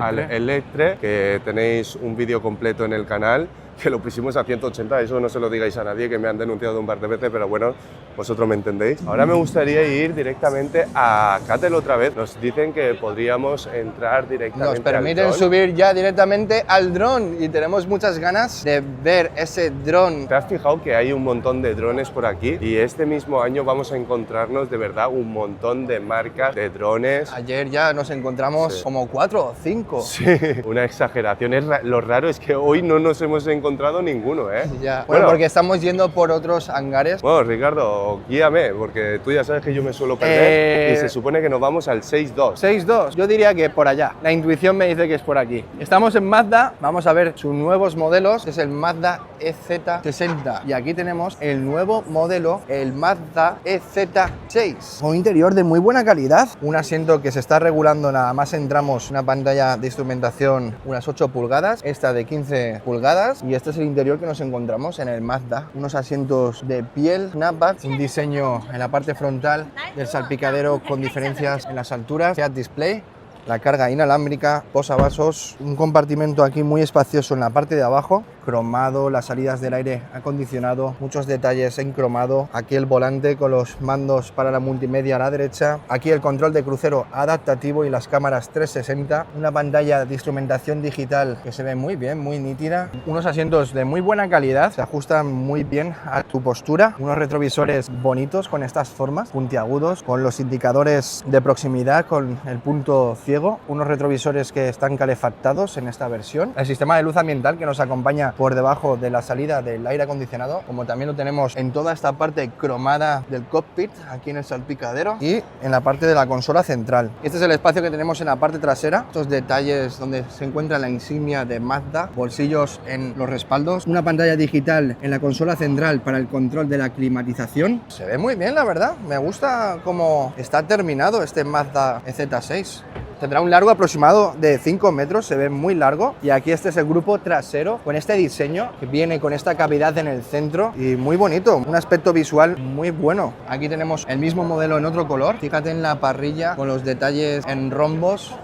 al Electre, que tenéis un vídeo completo en el canal, que lo pusimos a 180, eso no se lo digáis a nadie, que me han denunciado un par de veces, pero bueno, vosotros me entendéis. Ahora me gustaría ir directamente a Cattel otra vez. Nos dicen que podríamos entrar directamente. Nos permiten al dron. subir ya directamente al dron y tenemos muchas ganas de ver ese dron. ¿Te has fijado que hay un montón de drones por aquí? Y este mismo año vamos a encontrarnos de verdad un montón de marcas de drones. Ayer ya nos encontramos como 4 o 5. Sí, una exageración. Lo raro es que hoy no nos hemos encontrado encontrado ninguno, ¿eh? Ya. Bueno, porque estamos yendo por otros hangares. Bueno, Ricardo, guíame, porque tú ya sabes que yo me suelo perder y se supone que nos vamos al 6.2. 6.2, yo diría que por allá. La intuición me dice que es por aquí. Estamos en Mazda, vamos a ver sus nuevos modelos. Es el Mazda EZ60 y aquí tenemos el nuevo modelo, el Mazda EZ6. Un interior de muy buena calidad, un asiento que se está regulando nada más entramos, una pantalla de instrumentación unas 8 pulgadas, esta de 15 pulgadas y este es el interior que nos encontramos en el Mazda. Unos asientos de piel snapback, un diseño en la parte frontal del salpicadero con diferencias en las alturas, Head Display, la carga inalámbrica, posavasos, un compartimento aquí muy espacioso en la parte de abajo, cromado, las salidas del aire acondicionado, muchos detalles en cromado, aquí el volante con los mandos para la multimedia a la derecha, aquí el control de crucero adaptativo y las cámaras 360, una pantalla de instrumentación digital que se ve muy bien, muy nítida, unos asientos de muy buena calidad, se ajustan muy bien a tu postura, unos retrovisores bonitos con estas formas, puntiagudos, con los indicadores de proximidad, con el punto ciego, unos retrovisores que están calefactados en esta versión, el sistema de luz ambiental que nos acompaña por debajo de la salida del aire acondicionado, como también lo tenemos en toda esta parte cromada del cockpit, aquí en el salpicadero y en la parte de la consola central. Este es el espacio que tenemos en la parte trasera, estos detalles donde se encuentra la insignia de Mazda, bolsillos en los respaldos, una pantalla digital en la consola central para el control de la climatización. Se ve muy bien, la verdad, me gusta cómo está terminado este Mazda EZ6. Tendrá un largo aproximado de 5 metros, se ve muy largo. Y aquí este es el grupo trasero con este diseño que viene con esta cavidad en el centro y muy bonito, un aspecto visual muy bueno. Aquí tenemos el mismo modelo en otro color. Fíjate en la parrilla con los detalles en rombos.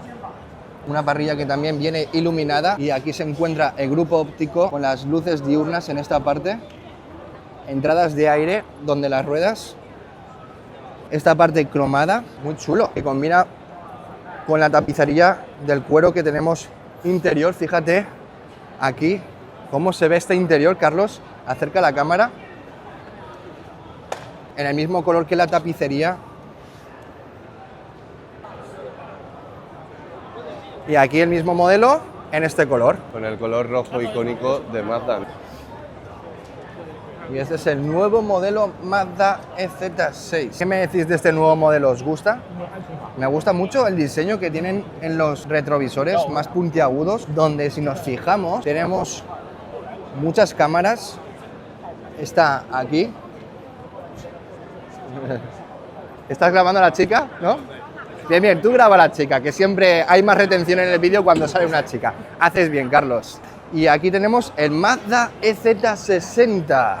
Una parrilla que también viene iluminada y aquí se encuentra el grupo óptico con las luces diurnas en esta parte. Entradas de aire donde las ruedas. Esta parte cromada, muy chulo, que combina con la tapicería del cuero que tenemos interior. Fíjate aquí cómo se ve este interior, Carlos, acerca la cámara, en el mismo color que la tapicería. Y aquí el mismo modelo en este color. Con el color rojo icónico de Mazda. Y este es el nuevo modelo Mazda EZ6. ¿Qué me decís de este nuevo modelo? ¿Os gusta? Me gusta mucho el diseño que tienen en los retrovisores más puntiagudos, donde si nos fijamos tenemos muchas cámaras. Está aquí. ¿Estás grabando a la chica? ¿No? Bien, bien, tú graba a la chica, que siempre hay más retención en el vídeo cuando sale una chica. Haces bien, Carlos. Y aquí tenemos el Mazda EZ60.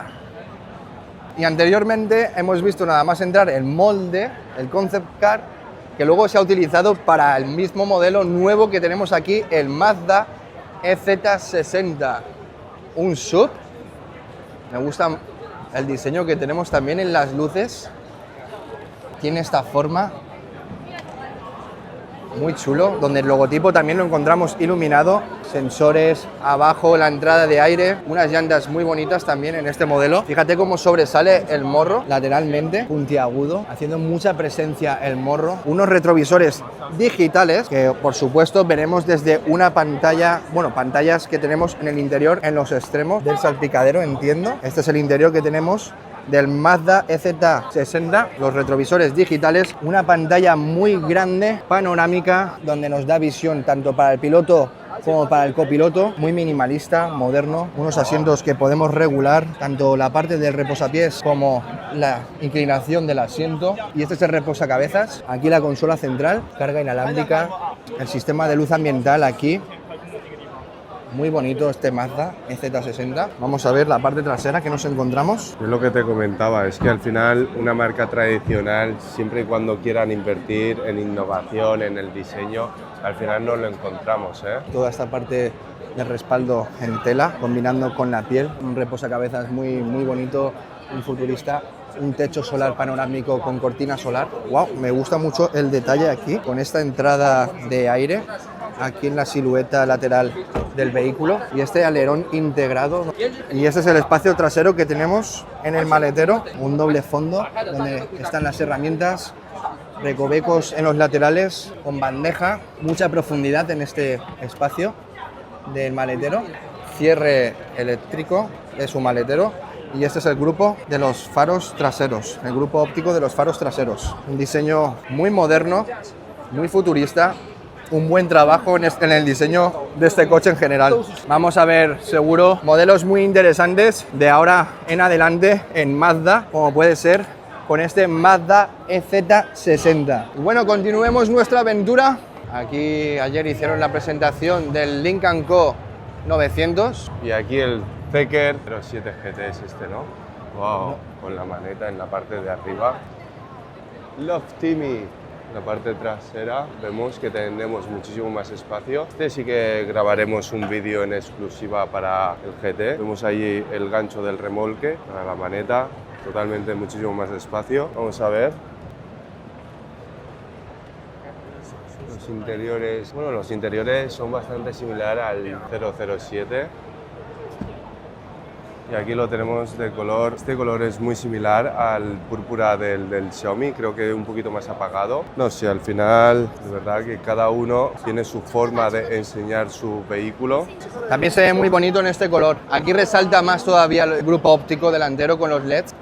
Y anteriormente hemos visto nada más entrar el molde, el concept car, que luego se ha utilizado para el mismo modelo nuevo que tenemos aquí, el Mazda EZ60. Un SUV. Me gusta el diseño que tenemos también en las luces. Tiene esta forma muy chulo, donde el logotipo también lo encontramos iluminado, sensores abajo, la entrada de aire, unas llantas muy bonitas también en este modelo. Fíjate cómo sobresale el morro lateralmente, puntiagudo, haciendo mucha presencia el morro. Unos retrovisores digitales que por supuesto veremos desde una pantalla, bueno, pantallas que tenemos en el interior, en los extremos del salpicadero, entiendo. Este es el interior que tenemos del Mazda EZ60, los retrovisores digitales, una pantalla muy grande, panorámica, donde nos da visión tanto para el piloto como para el copiloto, muy minimalista, moderno, unos asientos que podemos regular, tanto la parte del reposapiés como la inclinación del asiento, y este es el reposacabezas, aquí la consola central, carga inalámbrica, el sistema de luz ambiental aquí. Muy bonito este Mazda EZ60. Vamos a ver la parte trasera que nos encontramos. Es lo que te comentaba, es que al final una marca tradicional, siempre y cuando quieran invertir en innovación, en el diseño, al final no lo encontramos, ¿eh? Toda esta parte del respaldo en tela, combinando con la piel. Un reposacabezas muy bonito, un futurista. Un techo solar panorámico con cortina solar. Wow, me gusta mucho el detalle aquí, con esta entrada de aire aquí en la silueta lateral del vehículo y este alerón integrado. Y este es el espacio trasero que tenemos en el maletero, un doble fondo donde están las herramientas, recovecos en los laterales con bandeja, mucha profundidad en este espacio del maletero. cierre eléctrico de su maletero. Y este es el grupo de los faros traseros, el grupo óptico de los faros traseros. Un diseño muy moderno, muy futurista, un buen trabajo en el diseño de este coche en general. Vamos a ver seguro modelos muy interesantes de ahora en adelante en Mazda, como puede ser con este Mazda EZ60. Y bueno, continuemos nuestra aventura. Aquí ayer hicieron la presentación del Lynk & Co 900. Y aquí el Zeekr 07 GT es este, ¿no? Wow, con la maneta en la parte de arriba. Love Timmy. La parte trasera vemos que tenemos muchísimo más espacio. Este sí que grabaremos un vídeo en exclusiva para el GT. Vemos ahí el gancho del remolque para la maneta, totalmente muchísimo más espacio. Vamos a ver. Los interiores, bueno, los interiores son bastante similares al 007. Y aquí lo tenemos de color, este color es muy similar al púrpura del Xiaomi, creo que un poquito más apagado. No sé, al final, de verdad que cada uno tiene su forma de enseñar su vehículo. También se ve muy bonito en este color. Aquí resalta más todavía el grupo óptico delantero con los LEDs.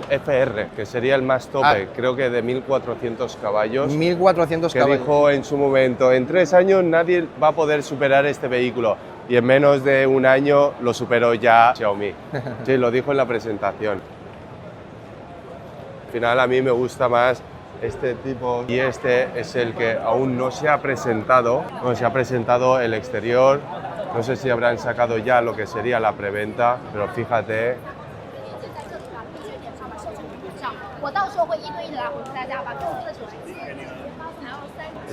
El FR, que sería el más tope, creo que de 1400 caballos. 1400 que caballos. Dijo en su momento, en 3 años nadie va a poder superar este vehículo. Y en menos de un año lo superó ya Xiaomi. Sí, lo dijo en la presentación. Al final a mí me gusta más este tipo y este es el que aún no se ha presentado. No se ha presentado el exterior. No sé si habrán sacado ya lo que sería la preventa, pero fíjate.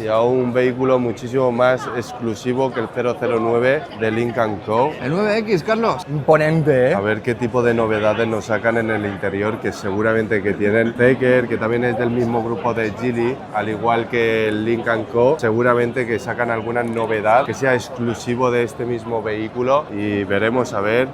Y a un vehículo muchísimo más exclusivo que el 009 de Lynk & Co. El 9X, Carlos. Imponente, ¿eh? A ver qué tipo de novedades nos sacan en el interior, que seguramente que tienen Zeekr, que también es del mismo grupo de Geely, al igual que el Lynk & Co. Seguramente que sacan alguna novedad que sea exclusivo de este mismo vehículo y veremos a ver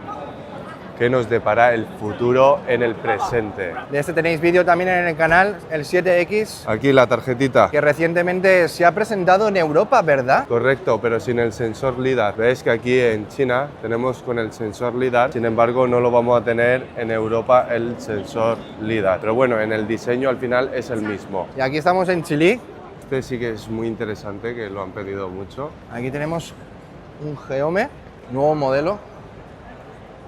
qué nos depara el futuro en el presente. De este tenéis vídeo también en el canal, el 7X, Aquí la tarjetita. que recientemente se ha presentado en Europa, ¿verdad? Correcto, pero sin el sensor LiDAR. Veis que aquí en China tenemos con el sensor LiDAR, sin embargo no lo vamos a tener en Europa el sensor LiDAR. Pero bueno, en el diseño al final es el mismo. Y aquí estamos en Chile. Este sí que es muy interesante, que lo han pedido mucho. Aquí tenemos un Geome, nuevo modelo,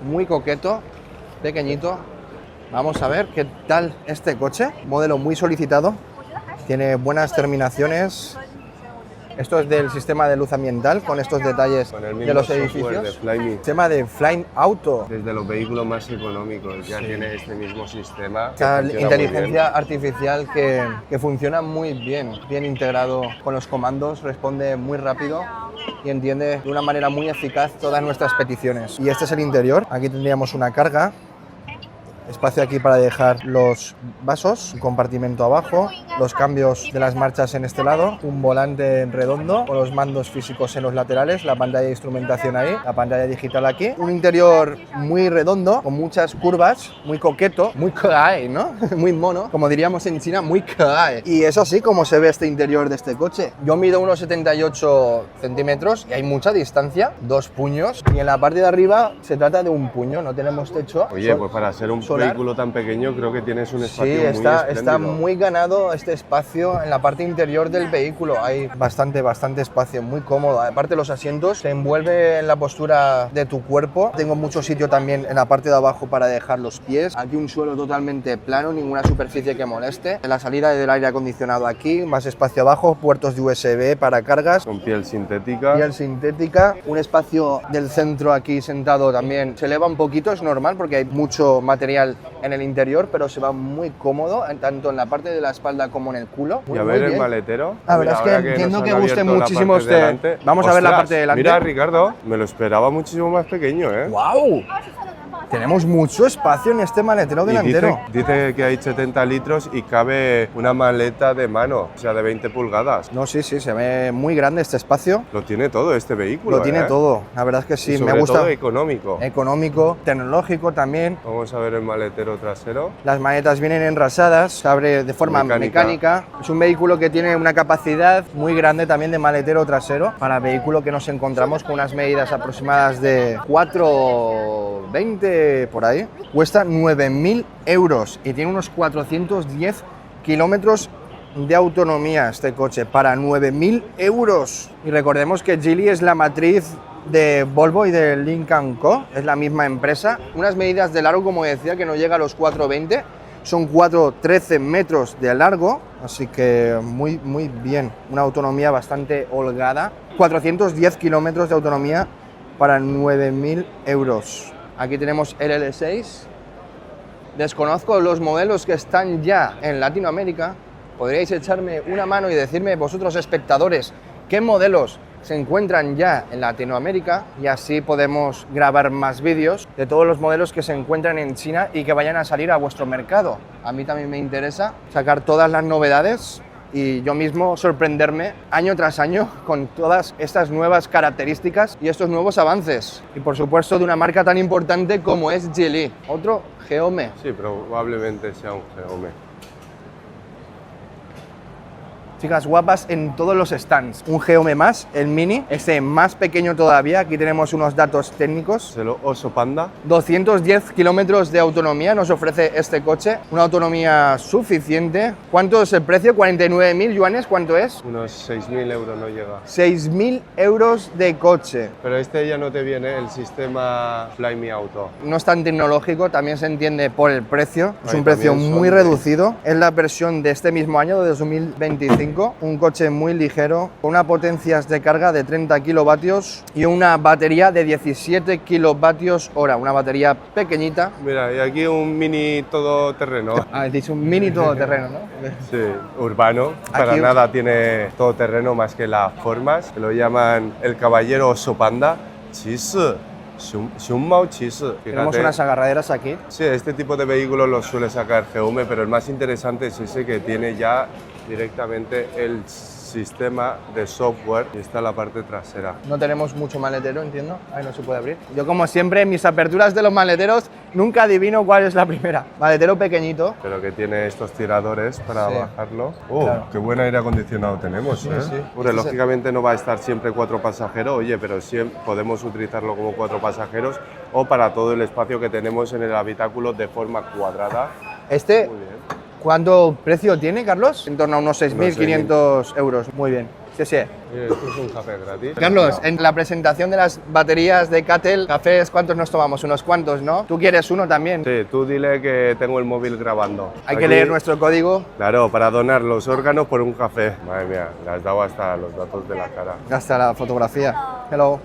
muy coqueto, pequeñito. Vamos a ver qué tal este coche, modelo muy solicitado, tiene buenas terminaciones. Esto es del sistema de luz ambiental, con estos detalles Con el mismo de los software edificios. de Flyme. Sistema de Flyme Auto. Desde los vehículos más económicos ya tiene este mismo sistema. que Esta funciona muy inteligencia bien. artificial que funciona muy bien, bien integrado con los comandos, responde muy rápido y entiende de una manera muy eficaz todas nuestras peticiones. Y este es el interior. Aquí tendríamos una carga, espacio aquí para dejar los vasos, un compartimento abajo, los cambios de las marchas en este lado, un volante redondo con los mandos físicos en los laterales, la pantalla de instrumentación ahí, la pantalla digital aquí, un interior muy redondo con muchas curvas, muy coqueto, muy kawaii, ¿no? Muy mono, como diríamos en China, muy kawaii. Y es así como se ve este interior de este coche. Yo mido unos 78 centímetros y hay mucha distancia, 2 puños, y en la parte de arriba se trata de un puño, no tenemos techo. Oye, pues para ser un vehículo tan pequeño creo que tienes un espacio muy está espléndido. muy ganado este espacio en la parte interior del vehículo. Hay bastante espacio, muy cómodo. Aparte los asientos se envuelve en la postura de tu cuerpo. Tengo mucho sitio también en la parte de abajo para dejar los pies. Aquí un suelo totalmente plano, ninguna superficie que moleste. La salida del aire acondicionado aquí, más espacio abajo, puertos de USB para cargas. Con piel sintética. Piel sintética, un espacio del centro aquí sentado también se eleva un poquito, es normal porque hay mucho material en el interior, pero se va muy cómodo, tanto en la parte de la espalda como en el culo. Y a ver el maletero. La verdad es que entiendo que guste muchísimo Vamos a ver la parte de delante. Mira, Ricardo, me lo esperaba muchísimo más pequeño, ¿eh? ¡Wow! Tenemos mucho espacio en este maletero delantero. Dice que hay 70 litros y cabe una maleta de mano, o sea, de 20 pulgadas. No, sí, se ve muy grande este espacio. Lo tiene todo este vehículo. Lo tiene todo, la verdad es que sí, y sobre me gusta. Todo económico. Económico, tecnológico también. Vamos a ver el maletero trasero. Las maletas vienen enrasadas, se abre de forma mecánica. Es un vehículo que tiene una capacidad muy grande también de maletero trasero. Para vehículo que nos encontramos con unas medidas aproximadas de 4,20 por ahí. Cuesta 9.000 euros y tiene unos 410 kilómetros de autonomía este coche para 9.000 euros. Y recordemos que Geely es la matriz de Volvo y de Lynk & Co, es la misma empresa. Unas medidas de largo, como decía, que no llega a los 4,20, son 4,13 metros de largo, así que muy bien, una autonomía bastante holgada. 410 kilómetros de autonomía para 9.000 euros. Aquí tenemos el L6. Desconozco los modelos que están ya en Latinoamérica. Podríais echarme una mano y decirme vosotros, espectadores, qué modelos se encuentran ya en Latinoamérica, y así podemos grabar más vídeos de todos los modelos que se encuentran en China y que vayan a salir a vuestro mercado. A mí también me interesa sacar todas las novedades y yo mismo sorprenderme año tras año con todas estas nuevas características y estos nuevos avances. Y por supuesto de una marca tan importante como es Geely. Otro Geome. Sí, probablemente sea un Geome. Chicas guapas en todos los stands. Un Geome más, el Mini, este más pequeño todavía. Aquí tenemos unos datos técnicos. El Oso Panda. 210 kilómetros de autonomía nos ofrece este coche. Una autonomía suficiente. ¿Cuánto es el precio? 49.000 yuanes, ¿cuánto es? Unos 6.000 euros no llega. 6.000 euros de coche. Pero este ya no te viene el sistema Fly Me Auto. No es tan tecnológico, también se entiende por el precio. Es Ahí un precio muy de... reducido. Es la versión de este mismo año, de 2025. Un coche muy ligero, con unas potencias de carga de 30 kilovatios y una batería de 17 kilovatios hora. Una batería pequeñita. Mira, y aquí un Mini todoterreno. Ah, has dicho un Mini todoterreno, ¿no? Sí, urbano. Para nada tiene todoterreno más que las formas. Lo llaman el caballero Oso Panda. Tenemos unas agarraderas aquí. Sí, este tipo de vehículos los suele sacar Geome, pero el más interesante es ese que tiene ya directamente el sistema de software y está la parte trasera. No tenemos mucho maletero, entiendo. Ahí no se puede abrir. Yo, como siempre, en mis aperturas de los maleteros nunca adivino cuál es la primera. Maletero pequeñito. Pero que tiene estos tiradores para bajarlo. ¡Oh, claro! ¡Qué buen aire acondicionado tenemos! Sí, ¿eh? sí. Hombre, lógicamente no va a estar siempre 4 pasajeros, oye, pero sí podemos utilizarlo como 4 pasajeros o para todo el espacio que tenemos en el habitáculo de forma cuadrada. Este... Muy bien. ¿Cuánto precio tiene, Carlos? En torno a unos 6.500 euros. Muy bien. Sí. Esto es un café gratis. Carlos, en la presentación de las baterías de CATL, cafés, ¿cuántos nos tomamos? Unos cuantos, ¿no? ¿Tú quieres uno también? Sí, tú dile que tengo el móvil grabando. Hay que leer nuestro código. Claro, para donar los órganos por un café. Madre mía, le has dado hasta los datos de la cara. Hasta la fotografía. Hello.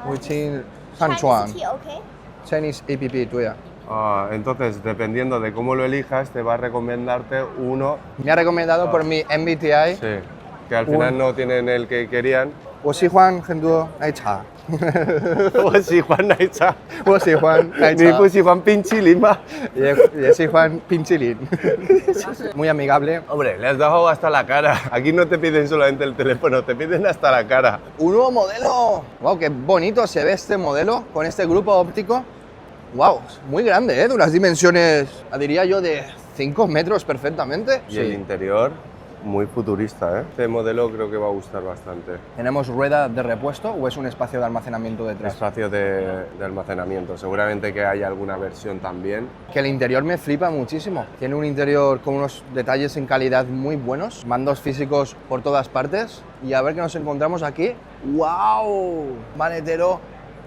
Wuqing Sanchuan. Chinese EPP tuya. Entonces, dependiendo de cómo lo elijas, te va a recomendarte uno. Me ha recomendado por mi MBTI. Sí, que al final no tienen el que querían. 我喜欢很多奶茶。我喜欢奶茶。我喜欢奶茶。你不喜欢冰淇淋吗？也喜欢冰淇淋。Muy amigable. Hombre, le has dado hasta la cara. Aquí no te piden solamente el teléfono, te piden hasta la cara. ¡Un nuevo modelo! ¡Wow, qué bonito se ve este modelo con este grupo óptico! ¡Wow! Muy grande, ¿eh? De unas dimensiones, diría yo, de 5 metros perfectamente. Y el interior, muy futurista, ¿eh? Este modelo creo que va a gustar bastante. ¿Tenemos rueda de repuesto o es un espacio de almacenamiento detrás? Espacio de almacenamiento. Seguramente que haya alguna versión también. Que el interior me flipa muchísimo. Tiene un interior con unos detalles en calidad muy buenos, mandos físicos por todas partes. Y a ver qué nos encontramos aquí. ¡Wow! Maletero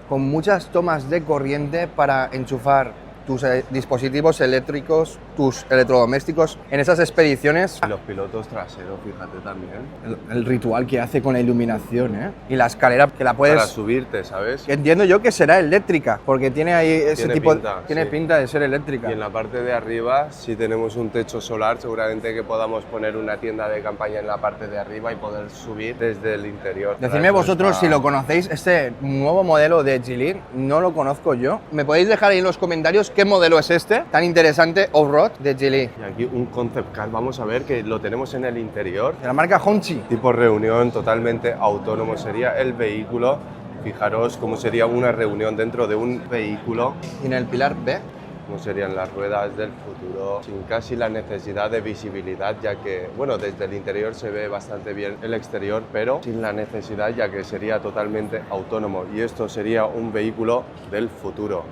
con muchas tomas de corriente para enchufar tus dispositivos eléctricos tus electrodomésticos en esas expediciones. Y los pilotos traseros, fíjate también. El ritual que hace con la iluminación, ¿eh? Y la escalera que la puedes... Para subirte, ¿sabes? Que entiendo yo que será eléctrica, porque tiene ahí ese Tiene tipo... pinta, tiene sí. pinta de ser eléctrica. Y en la parte de arriba, si tenemos un techo solar, seguramente que podamos poner una tienda de campaña en la parte de arriba y poder subir desde el interior. Decidme vosotros si lo conocéis, este nuevo modelo de Geely, no lo conozco yo. ¿Me podéis dejar ahí en los comentarios qué modelo es este tan interesante off-road de Geely? Y aquí un concept car, vamos a ver que lo tenemos en el interior. De la marca Hongqi. Tipo reunión totalmente autónomo sería el vehículo. Fijaros cómo sería una reunión dentro de un vehículo. Y en el pilar B. Cómo serían las ruedas del futuro, sin casi la necesidad de visibilidad, ya que, bueno, desde el interior se ve bastante bien el exterior, pero sin la necesidad, ya que sería totalmente autónomo. Y esto sería un vehículo del futuro.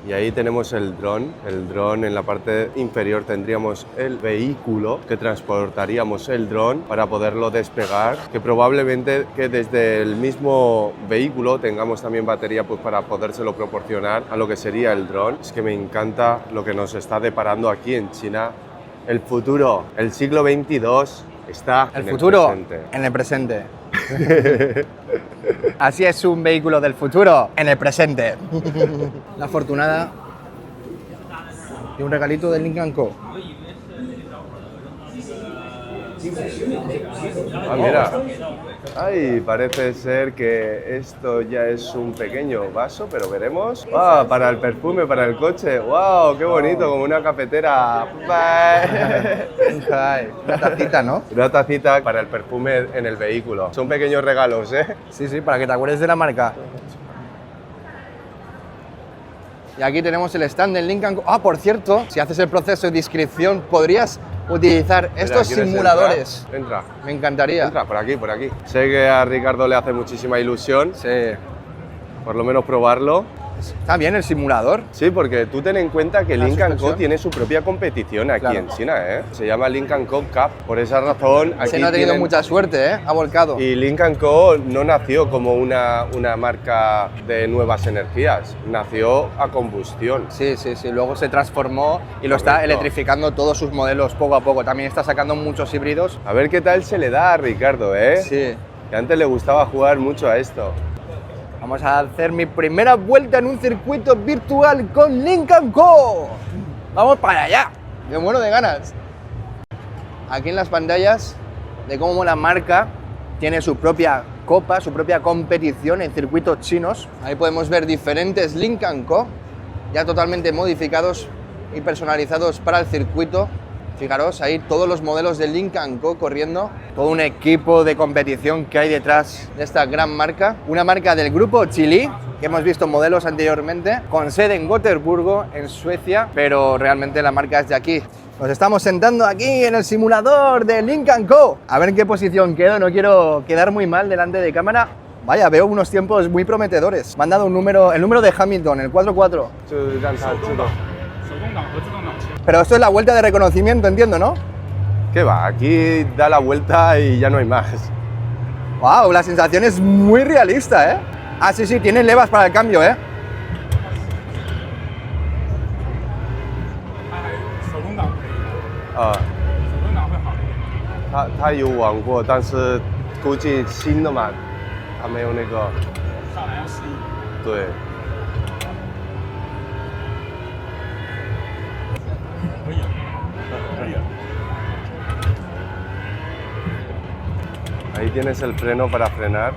Y ahí tenemos el dron. El dron en la parte inferior tendríamos el vehículo que transportaríamos el dron para poderlo despegar, que probablemente que desde el mismo vehículo tengamos también batería pues para podérselo proporcionar a lo que sería el dron. Es que me encanta lo que nos está deparando aquí en China. El futuro, el siglo 22 está El en futuro el presente. en el presente. Así es un vehículo del futuro en el presente. La afortunada y un regalito del Lynk & Co. Ah, mira. Ay, parece ser que esto ya es un pequeño vaso, pero veremos. ¡Wow! Para el perfume, para el coche. ¡Wow! ¡Qué bonito! Como una cafetera. Una tacita, ¿no? Una tacita para el perfume en el vehículo. Son pequeños regalos, ¿eh? Sí, sí, para que te acuerdes de la marca. Y aquí tenemos el stand del Lynk & Co. Ah, por cierto, si haces el proceso de inscripción, podrías utilizar estos ¿quieres simuladores. Entra. Me encantaría. Entra, por aquí, por aquí. Sé que a Ricardo le hace muchísima ilusión, Sí. por lo menos probarlo. Está bien el simulador. Sí, porque tú ten en cuenta que La Lynk & Co suspensión. tiene su propia competición aquí Claro. en China, ¿eh? Se llama Lynk & Co Cup. Por esa razón, aquí Se no ha tenido tienen... mucha suerte, ¿eh? Ha volcado. Y Lynk & Co no nació como una marca de nuevas energías, nació a combustión. Sí, sí, sí. Luego se transformó y lo está Correcto. electrificando todos sus modelos poco a poco. También está sacando muchos híbridos. A ver qué tal se le da a Ricardo, ¿eh? Sí. Que antes le gustaba jugar mucho a esto. Vamos a hacer mi primera vuelta en un circuito virtual con Lynk & Co. ¡Vamos para allá! Me muero de ganas. Aquí en las pantallas de cómo la marca tiene su propia copa, su propia competición en circuitos chinos. Ahí podemos ver diferentes Lynk & Co. ya totalmente modificados y personalizados para el circuito. Fijaros, ahí todos los modelos de Lynk & Co corriendo, todo un equipo de competición que hay detrás de esta gran marca. Una marca del grupo Geely, que hemos visto modelos anteriormente, con sede en Gotemburgo, en Suecia, pero realmente la marca es de aquí. Nos estamos sentando aquí en el simulador de Lynk & Co. A ver en qué posición quedo, no quiero quedar muy mal delante de cámara. Vaya, veo unos tiempos muy prometedores. Me han dado un número, el número de Hamilton, el 4-4. Pero esto es la vuelta de reconocimiento, entiendo, ¿no? ¿Qué va? Aquí da la vuelta y ya no hay más. Wow, la sensación es muy realista, ¿eh? Ah, sí, sí, tiene levas para el cambio, ¿eh? Ah. 他有玩过，但是估计新的嘛，他没有那个。上来要适应。对。可以了，可以了。 Ahí tienes el freno para frenar.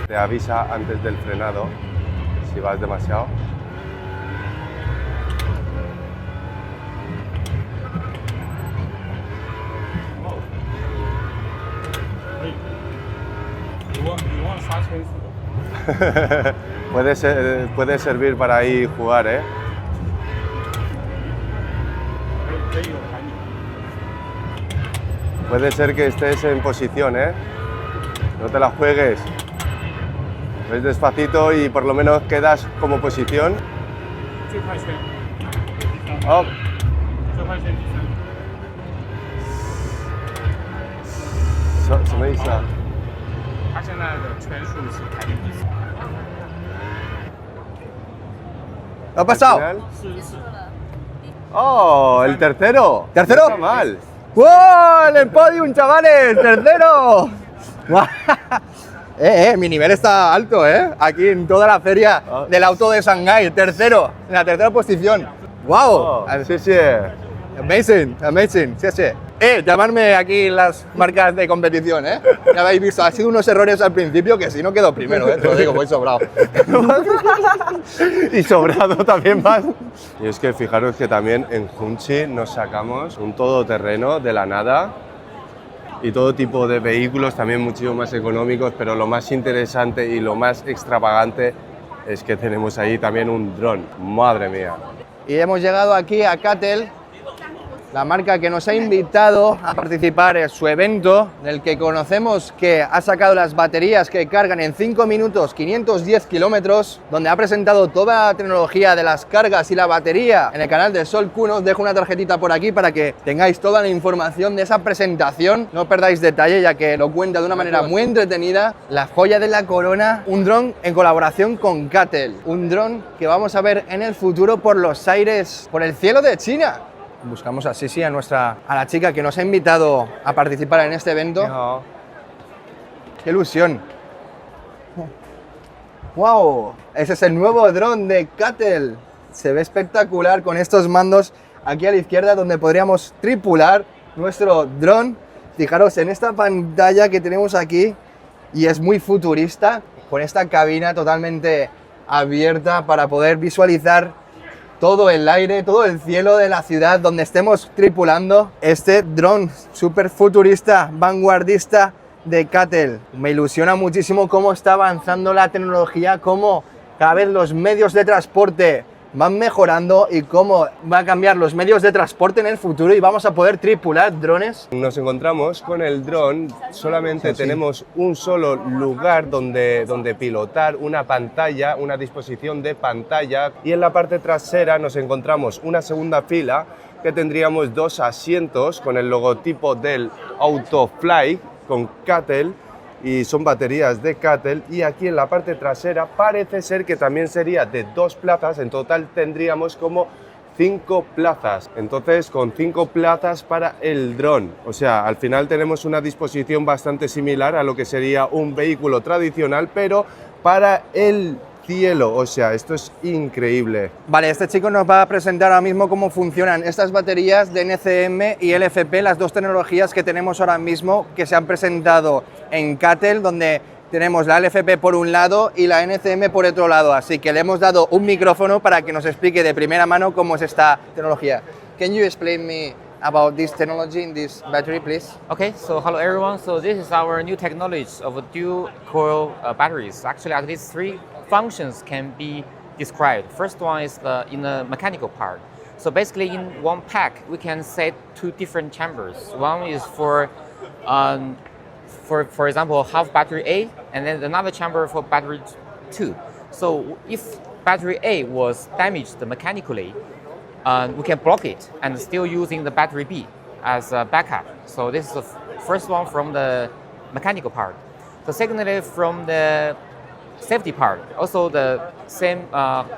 Te avisa antes del frenado si vas demasiado. Puede servir para ahí jugar, ¿eh? Puede ser que estés en posición, ¿eh? No te la juegues. Ves despacito y por lo menos quedas como posición. Oh. ¿Qué me dice? ¿Qué ha pasado? Al final, ¡Oh, el tercero! ¿Tercero? No está mal. ¡Wow! ¡En el podium, chavales! ¡Tercero! Mi nivel está alto, aquí en toda la feria del auto de Shanghái. Tercero, en la tercera posición. ¡Wow! Oh, sí, sí. Amazing, amazing, sí, sí. Llamarme aquí las marcas de competición, Ya habéis visto, ha sido unos errores al principio que si no quedo primero, te lo digo, voy sobrado. Y sobrado también más. Y es que fijaros que también en Junchi nos sacamos un todoterreno de la nada y todo tipo de vehículos, también muchísimo más económicos, pero lo más interesante y lo más extravagante es que tenemos ahí también un dron. Madre mía. Y hemos llegado aquí a CATL, la marca que nos ha invitado a participar en su evento, del que conocemos que ha sacado las baterías que cargan en 5 minutos 510 kilómetros, donde ha presentado toda la tecnología de las cargas y la batería en el canal de Sol Q. Os dejo una tarjetita por aquí para que tengáis toda la información de esa presentación. No perdáis detalle, ya que lo cuenta de una manera muy entretenida. La joya de la corona, un dron en colaboración con CATL, un dron que vamos a ver en el futuro por los aires, por el cielo de China. Buscamos a Sisi, a la chica que nos ha invitado a participar en este evento. No. ¡Qué ilusión! ¡Wow! Ese es el nuevo dron de CATL. Se ve espectacular con estos mandos aquí a la izquierda, donde podríamos tripular nuestro dron. Fijaros en esta pantalla que tenemos aquí, y es muy futurista, con esta cabina totalmente abierta para poder visualizar todo el aire, todo el cielo de la ciudad donde estemos tripulando este dron súper futurista, vanguardista de CATL. Me ilusiona muchísimo cómo está avanzando la tecnología, cómo cada vez los medios de transporte van mejorando y cómo va a cambiar los medios de transporte en el futuro y vamos a poder tripular drones. Nos encontramos con el dron, solamente tenemos un solo lugar donde pilotar, una pantalla, una disposición de pantalla, y en la parte trasera nos encontramos una segunda fila que tendríamos 2 asientos con el logotipo del Autofly con CATL, y son baterías de CATL, y aquí en la parte trasera parece ser que también sería de 2 plazas, en total tendríamos como 5 plazas, entonces con 5 plazas para el dron, o sea, al final tenemos una disposición bastante similar a lo que sería un vehículo tradicional, pero para el cielo, o sea, esto es increíble. Vale, este chico nos va a presentar ahora mismo cómo funcionan estas baterías de NCM y LFP, las dos tecnologías que tenemos ahora mismo que se han presentado en CATL, donde tenemos la LFP por un lado y la NCM por otro lado, así que le hemos dado un micrófono para que nos explique de primera mano cómo es esta tecnología. Can you explain me about this technology in this battery, please? Okay, so hello everyone. So this is our new technology of dual coil batteries. Actually, these 3 functions can be described. First one is in the mechanical part. So basically, in one pack, we can set 2 different chambers. One is for example, half battery A, and then another chamber for battery 2. So if battery A was damaged mechanically, we can block it and still using the battery B as a backup. So this is the first one from the mechanical part. So secondly, from the safety part, also the same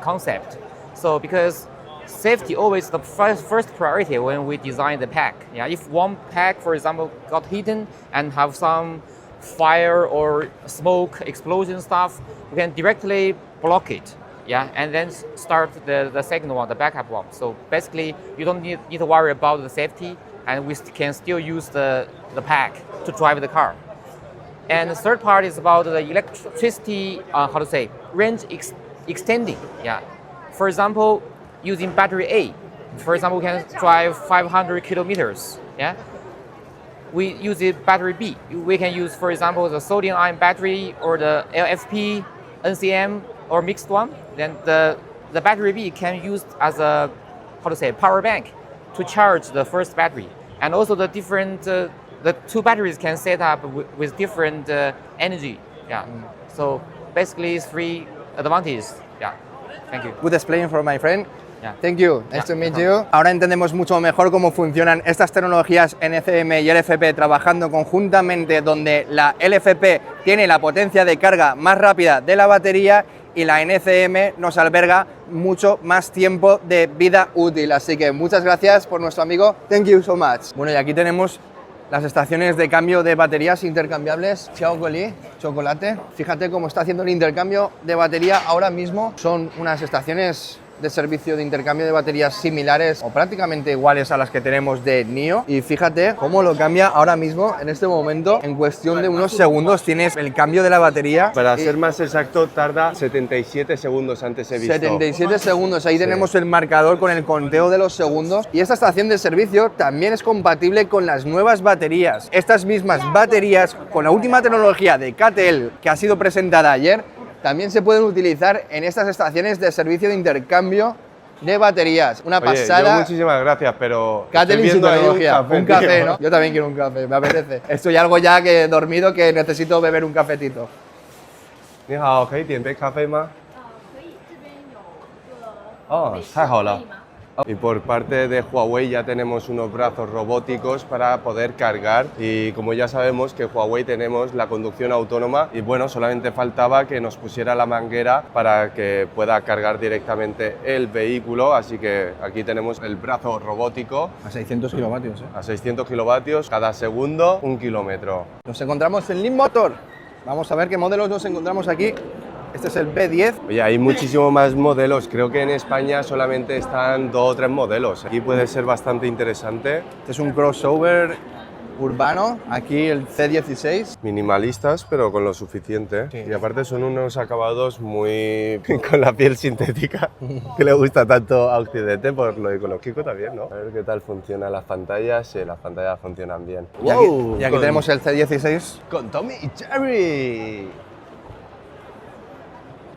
concept. So because safety always the first priority when we design the pack. Yeah, if one pack, for example, got hidden and have some fire or smoke explosion stuff, we can directly block it. Yeah, and then start the second one, the backup one. So basically, you don't need to worry about the safety, and we can still use the pack to drive the car. And the third part is about the electricity, range extending. Yeah, for example, using battery A, for example, we can drive 500 kilometers. Yeah, we use the battery B. We can use, for example, the sodium-ion battery or the LFP, NCM, or mixed one. Then the battery B can be used as a power bank to charge the first battery, and also the different. The 2 batteries can set up with different energy. Yeah. So basically, 3 advantages. Yeah. Thank you. Good explaining from my friend. Yeah. Thank you. Nice to meet you. Ahora entendemos mucho mejor cómo funcionan estas tecnologías NCM y LFP trabajando conjuntamente, donde la LFP tiene la potencia de carga más rápida de la batería y la NCM nos alberga mucho más tiempo de vida útil. Así que muchas gracias por nuestro amigo. Thank you so much. Bueno, y aquí tenemos las estaciones de cambio de baterías intercambiables Xiaoguoli, chocolate. Fíjate cómo está haciendo el intercambio de batería ahora mismo. Son unas estaciones de servicio de intercambio de baterías similares o prácticamente iguales a las que tenemos de NIO. Y fíjate cómo lo cambia ahora mismo, en este momento, en cuestión de unos segundos tienes el cambio de la batería. Para ser más exacto, tarda 77 segundos antes he visto. 77 segundos, ahí tenemos el marcador con el conteo de los segundos. Y esta estación de servicio también es compatible con las nuevas baterías. Estas mismas baterías, con la última tecnología de CATL que ha sido presentada ayer, también se pueden utilizar en estas estaciones de servicio de intercambio de baterías. Una pasada. Yo muchísimas gracias, pero CATL estoy y su viendo ahí tecnología. Un café, tío. ¿no? Yo también quiero un café, me apetece. Estoy algo ya que he dormido que necesito beber un cafetito. 你好，可以点杯咖啡吗？可以，这边有一个哦，美式太好了。可以吗？ Y por parte de Huawei ya tenemos unos brazos robóticos para poder cargar y como ya sabemos que Huawei tenemos la conducción autónoma y bueno, solamente faltaba que nos pusiera la manguera para que pueda cargar directamente el vehículo, así que aquí tenemos el brazo robótico A 600 kilovatios, a 600 kilovatios, cada segundo 1 kilómetro. Nos encontramos en Lean Motor. Vamos a ver qué modelos nos encontramos aquí. Este es el B10. Oye, hay muchísimos más modelos, creo que en España solamente están 2 o 3 modelos. Aquí puede ser bastante interesante. Este es un crossover urbano. Aquí el C16. Minimalistas, pero con lo suficiente. Sí. Y aparte son unos acabados muy con la piel sintética, que le gusta tanto a Occidente por lo ecológico también, ¿no? A ver qué tal funcionan las pantallas. Sí, las pantallas funcionan bien. Y aquí tenemos el C16 con Tommy y Jerry.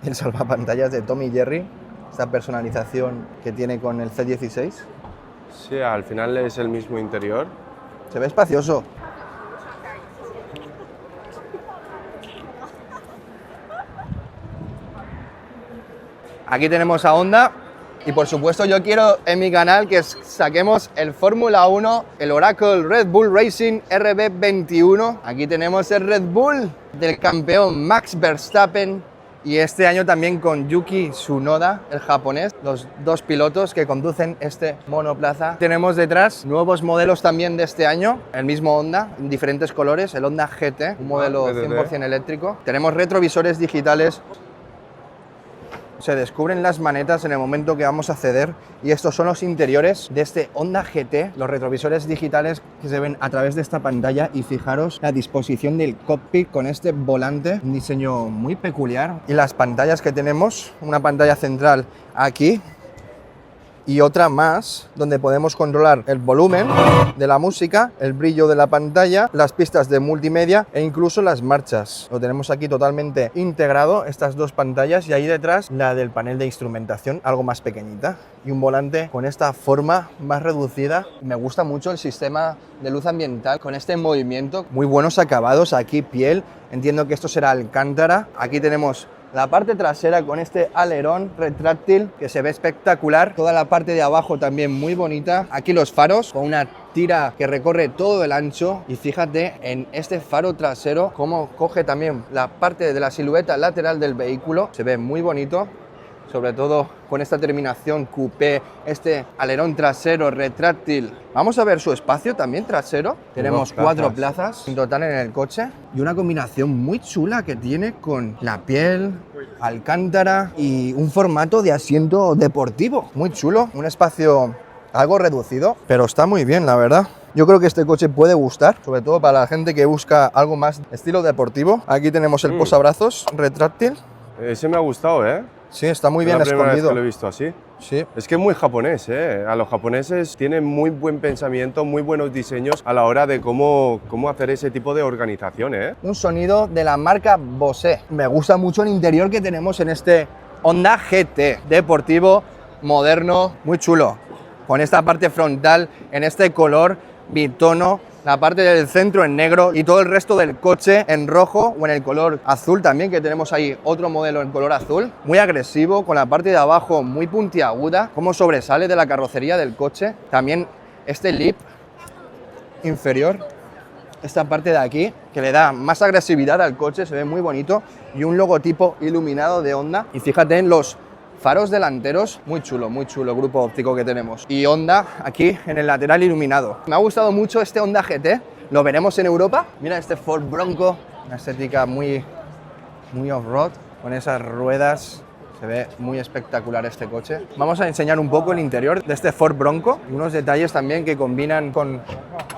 el salvapantallas de Tom y Jerry. Esta personalización que tiene con el C16. Sí, al final es el mismo interior. Se ve espacioso. Aquí tenemos a Honda y por supuesto yo quiero en mi canal que saquemos el Fórmula 1, el Oracle Red Bull Racing RB21. Aquí tenemos el Red Bull del campeón Max Verstappen y este año también con Yuki Tsunoda, el japonés, los dos pilotos que conducen este monoplaza. Tenemos detrás nuevos modelos también de este año, el mismo Honda, en diferentes colores, el Honda GT, un modelo 100% eléctrico. Tenemos retrovisores digitales. Se descubren las manetas en el momento que vamos a acceder y estos son los interiores de este Honda GT, los retrovisores digitales que se ven a través de esta pantalla y fijaros la disposición del cockpit con este volante, un diseño muy peculiar y las pantallas que tenemos, una pantalla central aquí y otra más donde podemos controlar el volumen de la música, el brillo de la pantalla, las pistas de multimedia e incluso las marchas. Lo tenemos aquí totalmente integrado, estas dos pantallas, y ahí detrás la del panel de instrumentación, algo más pequeñita, y un volante con esta forma más reducida. Me gusta mucho el sistema de luz ambiental con este movimiento, muy buenos acabados, aquí piel, entiendo que esto será alcántara. Aquí tenemos la parte trasera con este alerón retráctil que se ve espectacular. Toda la parte de abajo también muy bonita. Aquí los faros con una tira que recorre todo el ancho. Y fíjate en este faro trasero cómo coge también la parte de la silueta lateral del vehículo. Se ve muy bonito. Sobre todo con esta terminación coupé, este alerón trasero retráctil. Vamos a ver su espacio también trasero. Tenemos 4 plazas en total en el coche y una combinación muy chula que tiene con la piel, alcántara y un formato de asiento deportivo. Muy chulo, un espacio algo reducido, pero está muy bien, la verdad. Yo creo que este coche puede gustar, sobre todo para la gente que busca algo más estilo deportivo. Aquí tenemos el posabrazos retráctil. Ese me ha gustado, ¿eh? Sí, está muy bien es la primera vez escondido. que lo he visto así. Sí. Es que es muy japonés, ¿eh? A los japoneses tienen muy buen pensamiento, muy buenos diseños a la hora de cómo hacer ese tipo de organización, ¿eh? Un sonido de la marca Bose. Me gusta mucho el interior que tenemos en este Honda GT, deportivo, moderno, muy chulo. Con esta parte frontal en este color bitono, la parte del centro en negro y todo el resto del coche en rojo o en el color azul también, que tenemos ahí otro modelo en color azul, muy agresivo, con la parte de abajo muy puntiaguda, como sobresale de la carrocería del coche. También este lip inferior, esta parte de aquí, que le da más agresividad al coche, se ve muy bonito, y un logotipo iluminado de Honda. Y fíjate en los faros delanteros, muy chulo grupo óptico que tenemos. Y Honda aquí en el lateral iluminado. Me ha gustado mucho este Honda GT, lo veremos en Europa. Mira este Ford Bronco, una estética muy off-road, con esas ruedas. Se ve muy espectacular este coche. Vamos a enseñar un poco el interior de este Ford Bronco y unos detalles también que combinan con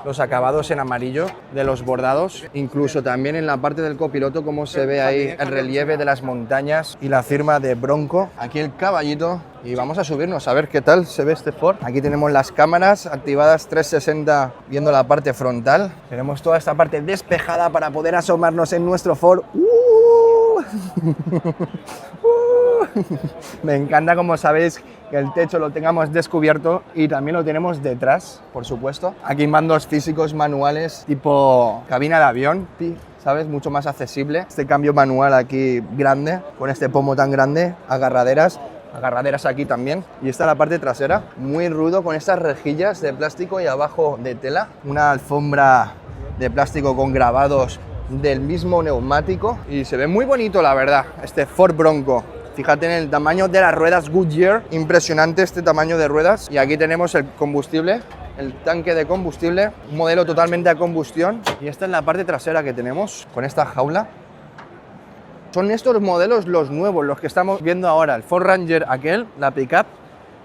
los acabados en amarillo de los bordados. Incluso también en la parte del copiloto, como se ve ahí el relieve de las montañas y la firma de Bronco. Aquí el caballito. Y vamos a subirnos a ver qué tal se ve este Ford. Aquí tenemos las cámaras activadas 360 viendo la parte frontal. Tenemos toda esta parte despejada para poder asomarnos en nuestro Ford. Me encanta, como sabéis, que el techo lo tengamos descubierto y también lo tenemos detrás, por supuesto. Aquí mandos físicos manuales tipo cabina de avión, ¿sabes? Mucho más accesible. Este cambio manual aquí grande, con este pomo tan grande, agarraderas aquí también. Y esta es la parte trasera, muy rudo, con estas rejillas de plástico y abajo de tela. Una alfombra de plástico con grabados del mismo neumático y se ve muy bonito, la verdad, este Ford Bronco. Fíjate en el tamaño de las ruedas Goodyear, impresionante este tamaño de ruedas. Y aquí tenemos el combustible, el tanque de combustible, un modelo totalmente a combustión. Y esta es la parte trasera que tenemos, con esta jaula. Son estos modelos los nuevos, los que estamos viendo ahora, el Ford Ranger aquel, la pickup,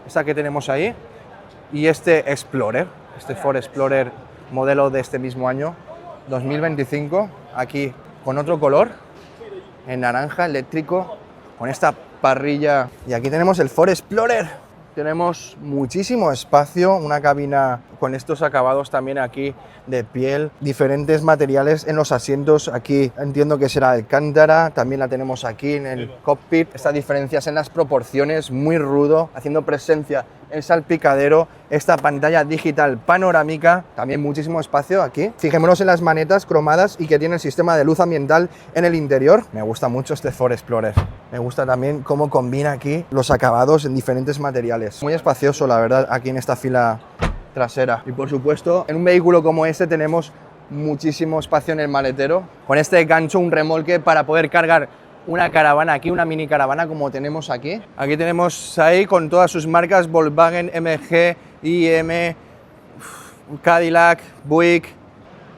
esta que tenemos ahí, y este Explorer, este Ford Explorer modelo de este mismo año, 2025, aquí con otro color, en naranja eléctrico, con esta parrilla. Y aquí tenemos el Ford Explorer. Tenemos muchísimo espacio, una cabina con estos acabados también aquí de piel, diferentes materiales en los asientos. Aquí entiendo que será alcántara, también la tenemos aquí en el cockpit. Estas diferencias en las proporciones, muy rudo, haciendo presencia el salpicadero, esta pantalla digital panorámica, también muchísimo espacio aquí. Fijémonos en las manetas cromadas y que tiene el sistema de luz ambiental en el interior. Me gusta mucho este Ford Explorer. Me gusta también cómo combina aquí los acabados en diferentes materiales. Muy espacioso, la verdad, aquí en esta fila trasera. Y por supuesto, en un vehículo como este tenemos muchísimo espacio en el maletero. Con este gancho, un remolque para poder cargar una caravana aquí, una mini caravana como tenemos aquí. Aquí tenemos ahí con todas sus marcas: Volkswagen, MG, IM, Cadillac, Buick.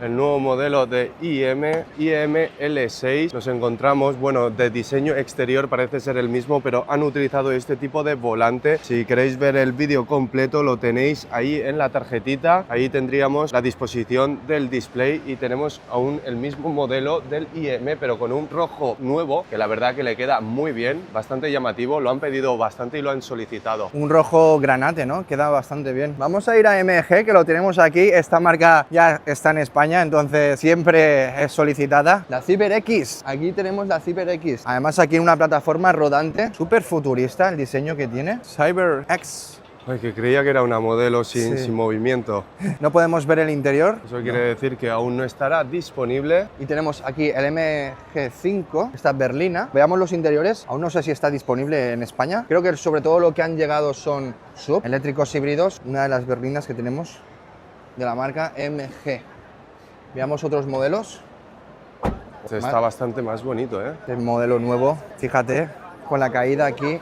El nuevo modelo de IM L6. Nos encontramos, bueno, de diseño exterior parece ser el mismo, pero han utilizado este tipo de volante. Si queréis ver el vídeo completo lo tenéis ahí en la tarjetita. Ahí tendríamos la disposición del display y tenemos aún el mismo modelo del IM, pero con un rojo nuevo, que la verdad que le queda muy bien, bastante llamativo. Lo han pedido bastante y lo han solicitado. Un rojo granate, ¿no? Queda bastante bien. Vamos a ir a MG, que lo tenemos aquí. Esta marca ya está en España, entonces siempre es solicitada. La CyberX, aquí tenemos la CyberX. Además aquí en una plataforma rodante, súper futurista el diseño que tiene. CyberX. Ay, que creía que era una modelo sin movimiento. No podemos ver el interior. Eso quiere decir que aún no estará disponible. Y tenemos aquí el MG5, esta berlina. Veamos los interiores. Aún no sé si está disponible en España. Creo que sobre todo lo que han llegado son SUV, eléctricos híbridos. Una de las berlinas que tenemos de la marca MG. Veamos otros modelos. Está bastante más bonito, ¿eh? El modelo nuevo, fíjate, con la caída aquí,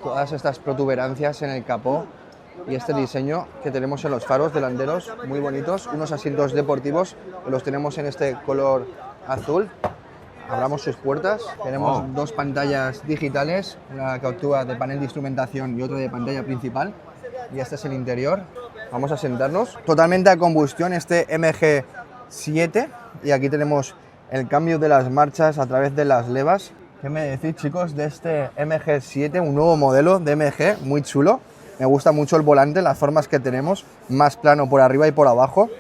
todas estas protuberancias en el capó y este diseño que tenemos en los faros delanteros, muy bonitos. Unos asientos deportivos que los tenemos en este color azul. Abramos sus puertas. Tenemos dos pantallas digitales, una que actúa de panel de instrumentación y otra de pantalla principal. Y este es el interior. Vamos a sentarnos. Totalmente a combustión este MG7. Y aquí tenemos el cambio de las marchas a través de las levas. ¿Qué me decís, chicos, de este MG7? Un nuevo modelo de MG, muy chulo. Me gusta mucho el volante, las formas que tenemos. Más plano por arriba y por abajo.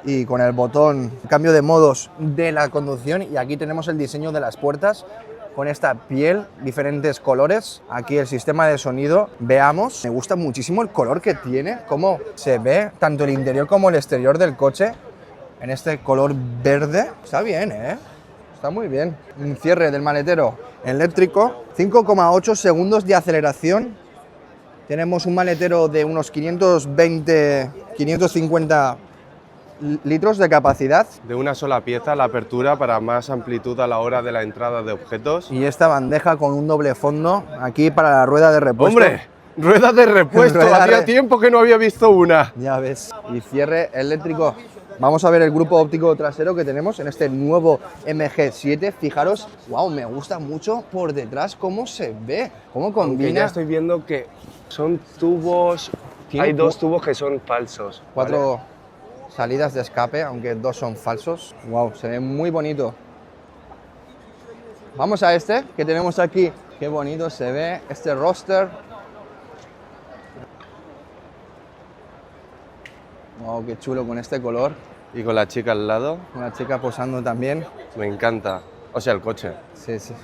Y con el botón cambio de modos de la conducción. Y aquí tenemos el diseño de las puertas con esta piel, diferentes colores. Aquí el sistema de sonido, veamos. Me gusta muchísimo el color que tiene, cómo se ve tanto el interior como el exterior del coche en este color verde. Está bien, ¿eh? Está muy bien. Un cierre del maletero eléctrico, 5,8 segundos de aceleración. Tenemos un maletero de unos 520-550 litros de capacidad. De una sola pieza la apertura para más amplitud a la hora de la entrada de objetos. Y esta bandeja con un doble fondo aquí para la rueda de repuesto. ¡Hombre! ¡Rueda de repuesto! Rueda Hacía de- tiempo que no había visto una. Ya ves. Y cierre eléctrico. Vamos a ver el grupo óptico trasero que tenemos en este nuevo MG7. Fijaros, wow, me gusta mucho por detrás cómo se ve, cómo Aunque combina. ya estoy viendo que son tubos... Tiene Hay dos tubos que son falsos. Cuatro salidas de escape, aunque dos son falsos. Wow, se ve muy bonito. Vamos a este que tenemos aquí. Qué bonito se ve este roster. Wow, qué chulo con este color. Y con la chica al lado, Una chica posando también. me encanta. O sea, el coche. Sí, sí.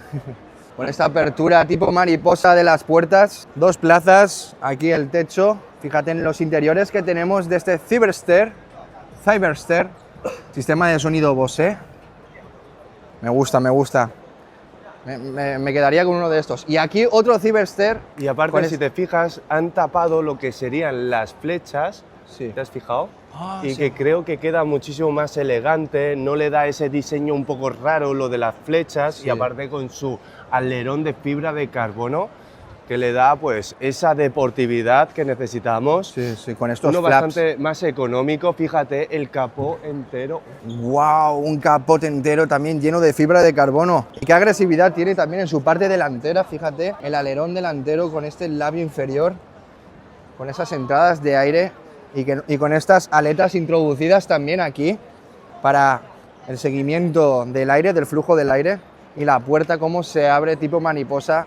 Con esta apertura tipo mariposa de las puertas. Dos plazas, aquí el techo. Fíjate en los interiores que tenemos de este Cyberster. Sistema de sonido Bose. Me gusta, me gusta. Me quedaría con uno de estos. Y aquí otro Cyberster. Y aparte, ¿Cuál si es? te fijas, han tapado lo que serían las flechas. Sí. ¿Te has fijado? Ah, Y sí. que creo que queda muchísimo más elegante, no le da ese diseño un poco raro lo de las flechas Sí. y aparte con su alerón de fibra de carbono que le da pues esa deportividad que necesitamos. Sí, sí, con estos Uno flaps. bastante más económico, fíjate, el capó entero. ¡Wow! Un capote entero también lleno de fibra de carbono. Y qué agresividad tiene también en su parte delantera, fíjate, el alerón delantero con este labio inferior, con esas entradas de aire y con estas aletas introducidas también aquí para el seguimiento del aire, del flujo del aire. Y la puerta cómo se abre tipo mariposa.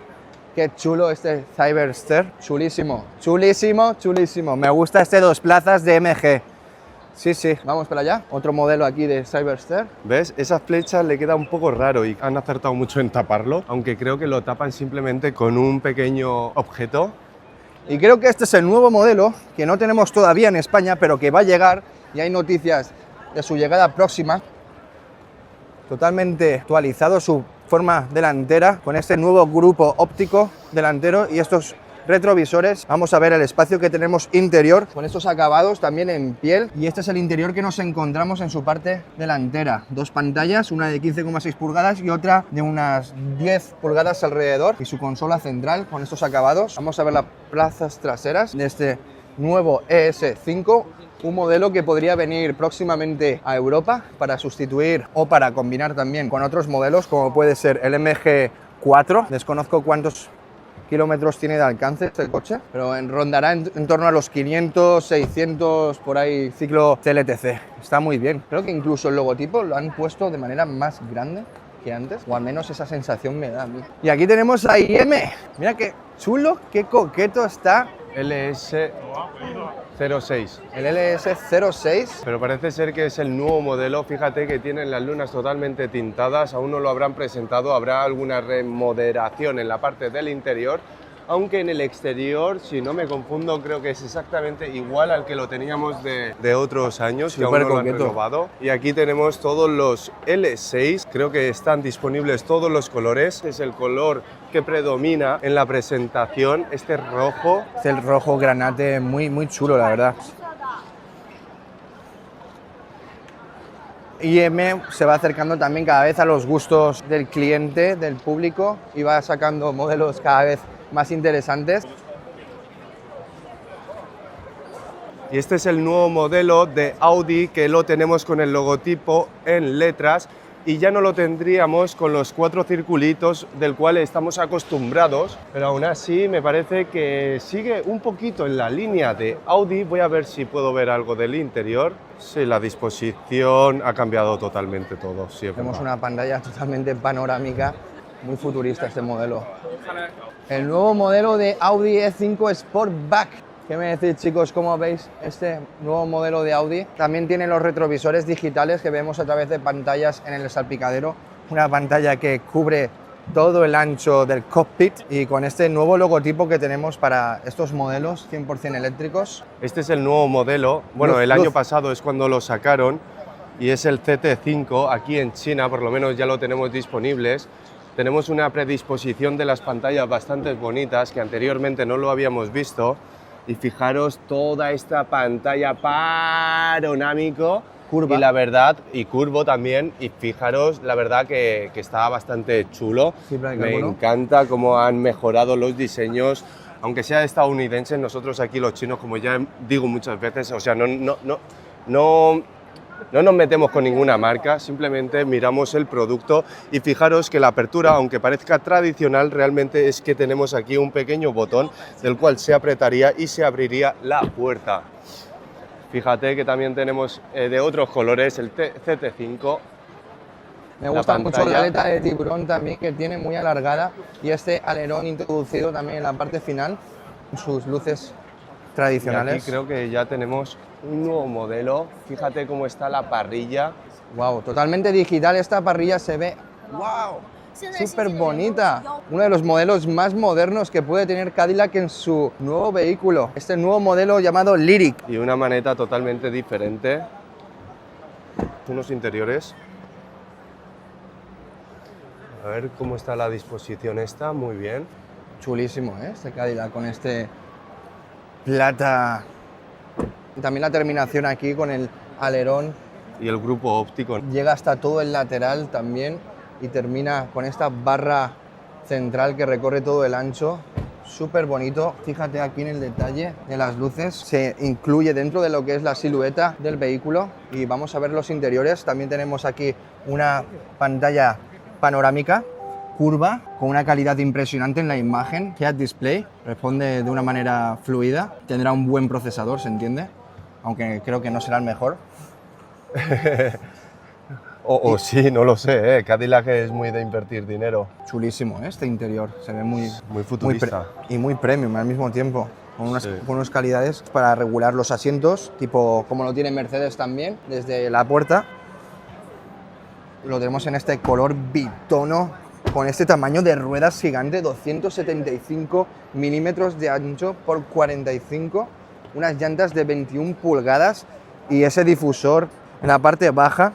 Qué chulo este Cyberster, chulísimo, chulísimo, chulísimo. Me gusta este dos plazas de MG. Sí, sí, vamos para allá. Otro modelo aquí de Cyberster. ¿Ves? Esas flechas le queda un poco raro y han acertado mucho en taparlo, aunque creo que lo tapan simplemente con un pequeño objeto. Y creo que este es el nuevo modelo que no tenemos todavía en España, pero que va a llegar y hay noticias de su llegada próxima. Totalmente actualizado su forma delantera con este nuevo grupo óptico delantero y estos retrovisores. Vamos a ver el espacio que tenemos interior con estos acabados también en piel. Y este es el interior que nos encontramos en su parte delantera. Dos pantallas, una de 15,6 pulgadas y otra de unas 10 pulgadas alrededor. Y su consola central con estos acabados. Vamos a ver las plazas traseras de este nuevo ES5. Un modelo que podría venir próximamente a Europa para sustituir o para combinar también con otros modelos como puede ser el MG4. Desconozco cuántos kilómetros tiene de alcance este coche, pero rondará en torno a los 500, 600 por ahí ciclo CLTC. Está muy bien. Creo que incluso el logotipo lo han puesto de manera más grande que antes, o al menos esa sensación me da a mí. Y aquí tenemos a IM. Mira qué chulo, qué coqueto está LS06. el LS06. Pero parece ser que es el nuevo modelo. Fíjate que tienen las lunas totalmente tintadas. Aún no lo habrán presentado. Habrá alguna remodelación en la parte del interior. Aunque en el exterior, si no me confundo, creo que es exactamente igual al que lo teníamos de otros años. Que aún no lo han Supercoqueto. renovado. Y aquí tenemos todos los L6. Creo que están disponibles todos los colores. Este es el color que predomina en la presentación. Este rojo. Es el rojo granate, muy, muy chulo, la verdad. IM se va acercando también cada vez a los gustos del cliente, del público, y va sacando modelos cada vez más interesantes. Y este es el nuevo modelo de Audi que lo tenemos con el logotipo en letras y ya no lo tendríamos con los 4 circulitos del cual estamos acostumbrados, pero aún así me parece que sigue un poquito en la línea de Audi. Voy a ver si puedo ver algo del interior. Sí, la disposición ha cambiado totalmente todo. Sí, es Tenemos verdad. una pantalla totalmente panorámica, muy futurista este modelo. El nuevo modelo de Audi E5 Sportback. ¿Qué me decís, chicos? ¿Cómo veis este nuevo modelo de Audi? También tiene los retrovisores digitales que vemos a través de pantallas en el salpicadero. Una pantalla que cubre todo el ancho del cockpit y con este nuevo logotipo que tenemos para estos modelos 100% eléctricos. Este es el nuevo modelo. Bueno, el año pasado es cuando lo sacaron y es el CT5. Aquí en China, por lo menos ya lo tenemos disponibles. Tenemos una predisposición de las pantallas bastante bonitas que anteriormente no lo habíamos visto. Y fijaros toda esta pantalla panorámico. Curva. Y la verdad, y curvo también, y fijaros, la verdad que está bastante chulo. Me encanta cómo han mejorado los diseños, aunque sea estadounidense, nosotros aquí los chinos, como ya digo muchas veces, o sea, no nos metemos con ninguna marca, simplemente miramos el producto y fijaros que la apertura, aunque parezca tradicional, realmente es que tenemos aquí un pequeño botón del cual se apretaría y se abriría la puerta. Fíjate que también tenemos de otros colores el CT5. Me gusta mucho la aleta de tiburón también, que tiene muy alargada, y este alerón introducido también en la parte final, con sus luces tradicionales. Y aquí creo que ya tenemos un nuevo modelo. Fíjate cómo está la parrilla. Wow, totalmente digital esta parrilla, se ve, wow, súper bonita. Uno de los modelos más modernos que puede tener Cadillac en su nuevo vehículo. Este nuevo modelo llamado Lyriq. Y una maneta totalmente diferente. Unos interiores. A ver cómo está la disposición esta, muy bien. Chulísimo, ¿eh? Este Cadillac con este plata. Y también la terminación aquí con el alerón. Y el grupo óptico. Llega hasta todo el lateral también y termina con esta barra central que recorre todo el ancho. Súper bonito. Fíjate aquí en el detalle de las luces. Se incluye dentro de lo que es la silueta del vehículo. Y vamos a ver los interiores. También tenemos aquí una pantalla panorámica curva con una calidad impresionante en la imagen. Head Display responde de una manera fluida. Tendrá un buen procesador, se entiende, aunque creo que no será el mejor. O sí, no lo sé, Cadillac es muy de invertir dinero. Chulísimo, este interior, se ve muy futurista. Y muy premium al mismo tiempo, con unas calidades para regular los asientos, tipo como lo tiene Mercedes también, desde la puerta. Lo tenemos en este color bitono, con este tamaño de ruedas gigante, 275 milímetros de ancho por 45, unas llantas de 21 pulgadas y ese difusor en la parte baja.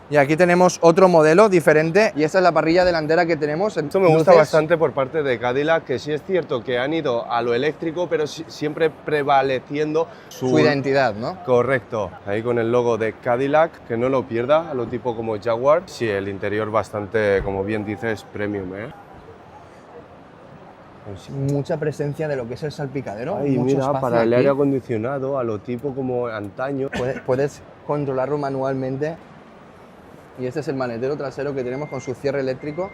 Y aquí tenemos otro modelo diferente y esta es la parrilla delantera que tenemos. Esto me gusta bastante por parte de Cadillac, que sí es cierto que han ido a lo eléctrico, pero siempre prevaleciendo su identidad, ¿no? Correcto. Ahí con el logo de Cadillac, que no lo pierda, a lo tipo como Jaguar. Sí, el interior bastante, como bien dices, premium, ¿eh? Mucha presencia de lo que es el salpicadero. Ay, mira, para el aire acondicionado, a lo tipo como antaño. Puedes controlarlo manualmente. Y este es el maletero trasero que tenemos con su cierre eléctrico.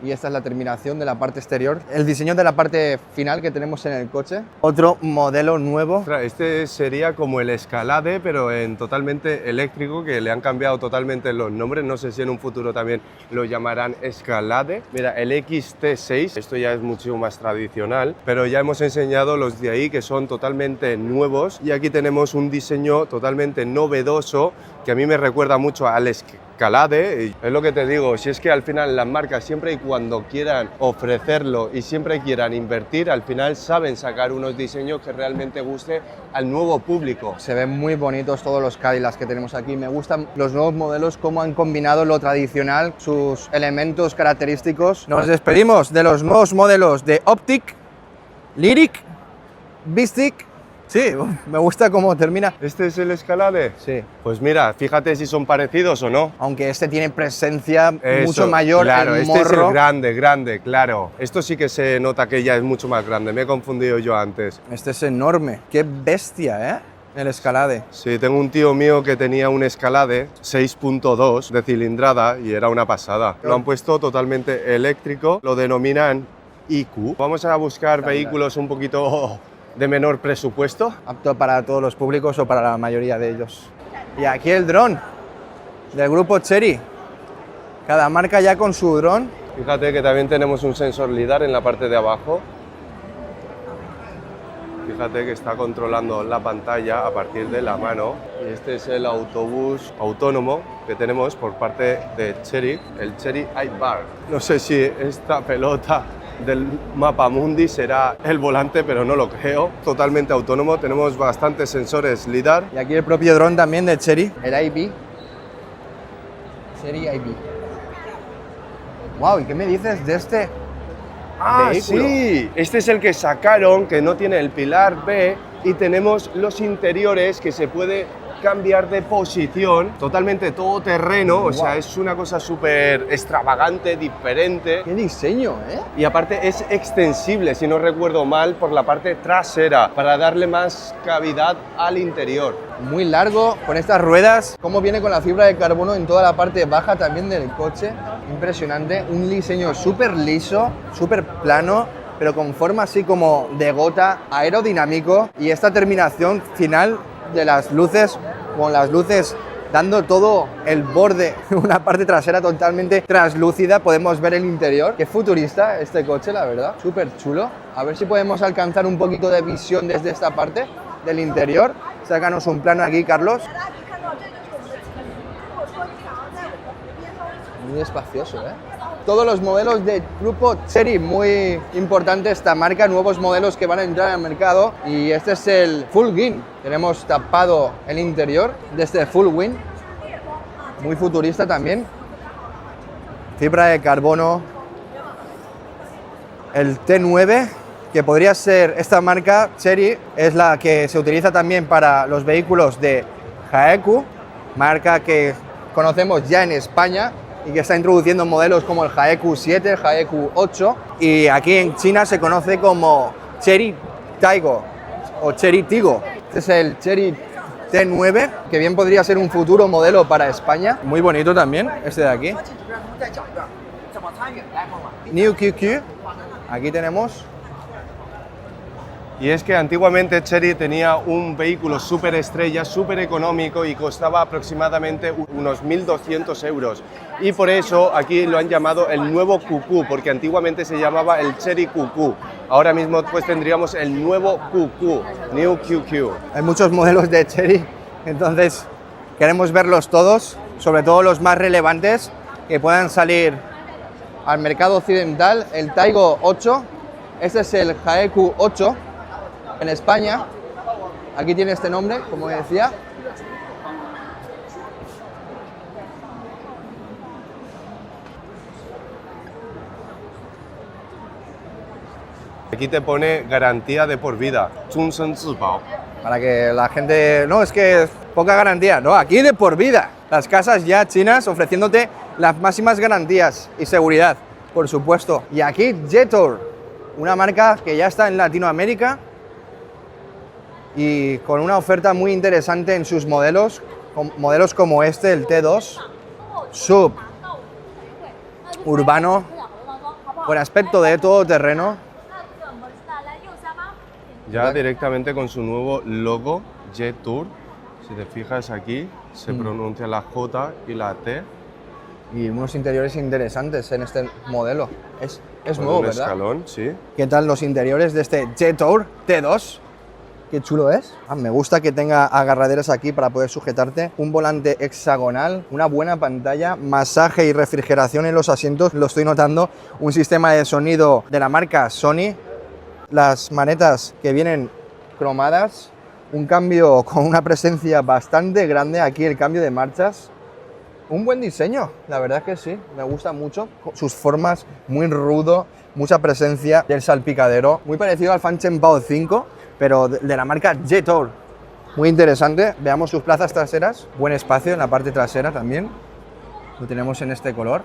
Y esta es la terminación de la parte exterior. El diseño de la parte final que tenemos en el coche. Otro modelo nuevo. Este sería como el Escalade, pero en totalmente eléctrico, que le han cambiado totalmente los nombres. No sé si en un futuro también lo llamarán Escalade. Mira, el XT6, esto ya es mucho más tradicional, pero ya hemos enseñado los de ahí que son totalmente nuevos. Y aquí tenemos un diseño totalmente novedoso, que a mí me recuerda mucho al Escalade. Y es lo que te digo, si es que al final las marcas siempre y cuando quieran ofrecerlo y siempre quieran invertir, al final saben sacar unos diseños que realmente guste al nuevo público. Se ven muy bonitos todos los Cadillacs que tenemos aquí. Me gustan los nuevos modelos, cómo han combinado lo tradicional, sus elementos característicos. Nos despedimos de los nuevos modelos de Optiq, Lyriq, Vistiq. Sí, me gusta cómo termina. ¿Este es el Escalade? Sí. Pues mira, fíjate si son parecidos o no. Aunque este tiene presencia mucho mayor. Claro, el este morro. es el grande, claro. Esto sí que se nota que ya es mucho más grande. Me he confundido yo antes. Este es enorme. Qué bestia, ¿eh? El Escalade. Sí, tengo un tío mío que tenía un Escalade 6.2 de cilindrada y era una pasada. Lo han puesto totalmente eléctrico, lo denominan IQ. Vamos a buscar vehículos un poquito de menor presupuesto. Apto para todos los públicos o para la mayoría de ellos. Y aquí el dron del grupo Chery. Cada marca ya con su dron. Fíjate que también tenemos un sensor LiDAR en la parte de abajo. Fíjate que está controlando la pantalla a partir de la mano. Y este es el autobús autónomo que tenemos por parte de Chery, el Chery iBar. No sé si esta pelota del mapa mundi será el volante, pero no lo creo. Totalmente autónomo, tenemos bastantes sensores LiDAR. Y aquí el propio dron también de Chery, el IB. Chery IB. Wow, ¿y qué me dices de este vehículo? Sí, este es el que sacaron, que no tiene el pilar B, y tenemos los interiores que se puede cambiar de posición, totalmente todoterreno, o sea, es una cosa súper extravagante, diferente. ¡Qué diseño, eh! Y aparte es extensible, si no recuerdo mal, por la parte trasera, para darle más cavidad al interior. Muy largo, con estas ruedas, cómo viene con la fibra de carbono en toda la parte baja también del coche. Impresionante, un diseño súper liso, súper plano, pero con forma así como de gota, aerodinámico, y esta terminación final de las luces, con las luces dando todo el borde, una parte trasera totalmente translúcida, podemos ver el interior. Qué futurista este coche, la verdad, súper chulo. A ver si podemos alcanzar un poquito de visión desde esta parte del interior. Sácanos un plano aquí, Carlos. Muy espacioso, ¿eh? Todos los modelos de grupo Chery, muy importante esta marca, nuevos modelos que van a entrar al mercado, y este es el Full Wing. Tenemos tapado el interior de este Full Wing, muy futurista también, fibra de carbono, el T9, que podría ser esta marca Chery, es la que se utiliza también para los vehículos de Haeku, marca que conocemos ya en España y que está introduciendo modelos como el Haeku 7, el Haeku 8, y aquí en China se conoce como Chery Taigo o Chery Tigo. Este es el Chery T9, que bien podría ser un futuro modelo para España. Muy bonito también, este de aquí. New QQ, aquí tenemos. Y es que antiguamente Chery tenía un vehículo súper estrella, súper económico, y costaba aproximadamente unos 1.200 euros. Y por eso aquí lo han llamado el nuevo QQ, porque antiguamente se llamaba el Chery QQ. Ahora mismo pues tendríamos el nuevo QQ, New QQ. Hay muchos modelos de Chery, entonces queremos verlos todos, sobre todo los más relevantes que puedan salir al mercado occidental. El Taigo 8, este es el Haeku 8. En España, aquí tiene este nombre, como decía. Aquí te pone garantía de por vida, 终身质保. Para que la gente, no, es que es poca garantía, no, aquí de por vida. Las casas ya chinas ofreciéndote las máximas garantías y seguridad, por supuesto. Y aquí Jetour, una marca que ya está en Latinoamérica y con una oferta muy interesante en sus modelos, modelos como este, el T2, sub, urbano, buen aspecto de todoterreno. Ya directamente con su nuevo logo, Jetour, si te fijas aquí, se pronuncia la J y la T. Y unos interiores interesantes en este modelo. Es Con nuevo, un ¿verdad? escalón, sí. ¿Qué tal los interiores de este Jetour T2? Qué chulo es. Me gusta que tenga agarraderas aquí para poder sujetarte. Un volante hexagonal, una buena pantalla, masaje y refrigeración en los asientos, lo estoy notando. Un sistema de sonido de la marca Sony. Las manetas que vienen cromadas. Un cambio con una presencia bastante grande aquí, el cambio de marchas. Un buen diseño, la verdad es que sí, me gusta mucho. Sus formas, muy rudo, mucha presencia del salpicadero. Muy parecido al Fanchen Bao 5, pero de la marca Jetour. Muy interesante. Veamos sus plazas traseras. Buen espacio en la parte trasera también. Lo tenemos en este color.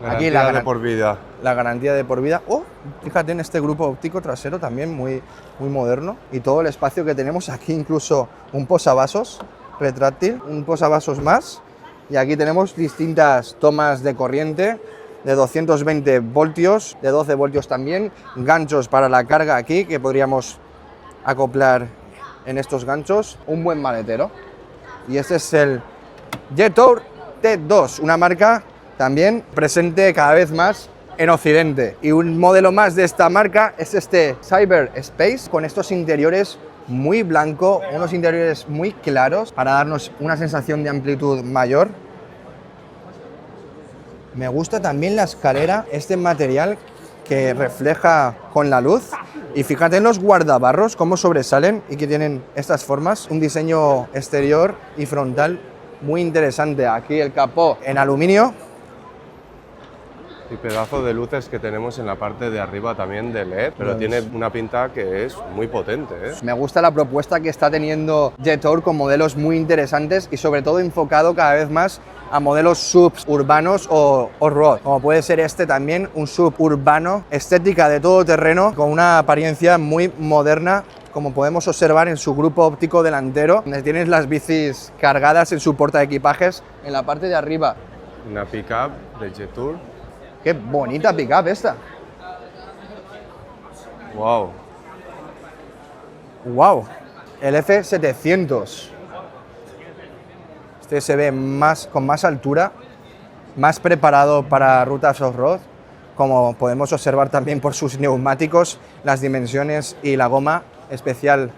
Garantía Aquí de por vida. La garantía de por vida. Oh, fíjate en este grupo óptico trasero también muy moderno. Y todo el espacio que tenemos aquí, incluso un posavasos retráctil, un posavasos más. Y aquí tenemos distintas tomas de corriente de 220 voltios, de 12 voltios también. Ganchos para la carga aquí que podríamos acoplar en estos ganchos. Un buen maletero. Y este es el Jetour T2, una marca también presente cada vez más en Occidente. Y un modelo más de esta marca es este Cyberspace, con estos interiores muy blanco, unos interiores muy claros para darnos una sensación de amplitud mayor. Me gusta también la escalera, este material que refleja con la luz. Y fíjate en los guardabarros cómo sobresalen y que tienen estas formas. Un diseño exterior y frontal muy interesante. Aquí el capó en aluminio. Y pedazo de luces que tenemos en la parte de arriba también de LED, pero tiene una pinta que es muy potente, ¿eh? Me gusta la propuesta que está teniendo Jetour con modelos muy interesantes y sobre todo enfocado cada vez más a modelos suburbanos o road, como puede ser este también, un suburbano, estética de todo terreno con una apariencia muy moderna, como podemos observar en su grupo óptico delantero, donde tienes las bicis cargadas en su portaequipajes en la parte de arriba. Una pickup de Jetour. Qué bonita pickup esta. Wow. Wow. El F700. Este se ve con más altura, más preparado para rutas off-road, como podemos observar también por sus neumáticos, las dimensiones y la goma especial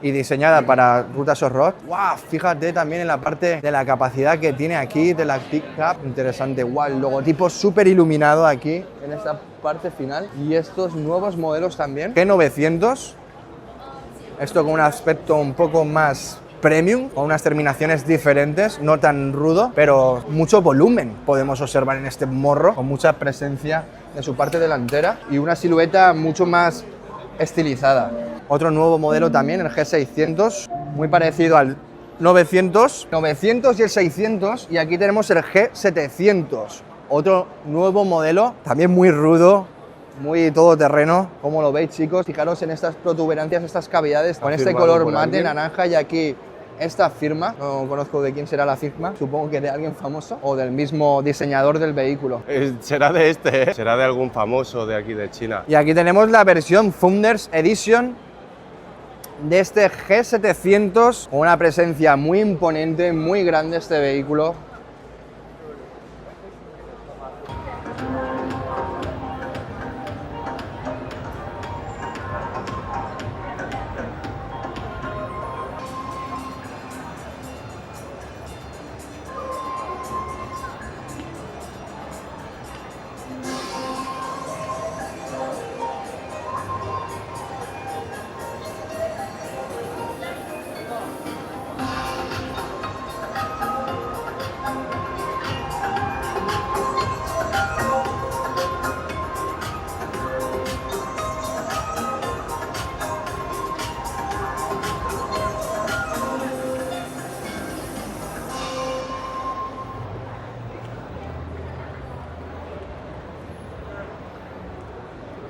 y diseñada para rutas off-road. ¡Wow! Fíjate también en la parte de la capacidad que tiene aquí de la pickup. Interesante. ¡Wow! El logotipo súper iluminado aquí en esta parte final. Y estos nuevos modelos también. G900. Esto con un aspecto un poco más premium, con unas terminaciones diferentes, no tan rudo, pero mucho volumen podemos observar en este morro, con mucha presencia de su parte delantera y una silueta mucho más estilizada. Otro nuevo modelo también, el G600, muy parecido al 900 y el 600, y aquí tenemos el G700, otro nuevo modelo, también muy rudo, muy todoterreno. ¿Cómo lo veis, chicos? Fijaros en estas protuberancias, estas cavidades, con este color mate naranja, y aquí esta firma, no conozco de quién será la firma, supongo que de alguien famoso o del mismo diseñador del vehículo. Será de este, ¿eh? Será de algún famoso de aquí de China. Y aquí tenemos la versión Founders Edition de este G700, con una presencia muy imponente, muy grande este vehículo.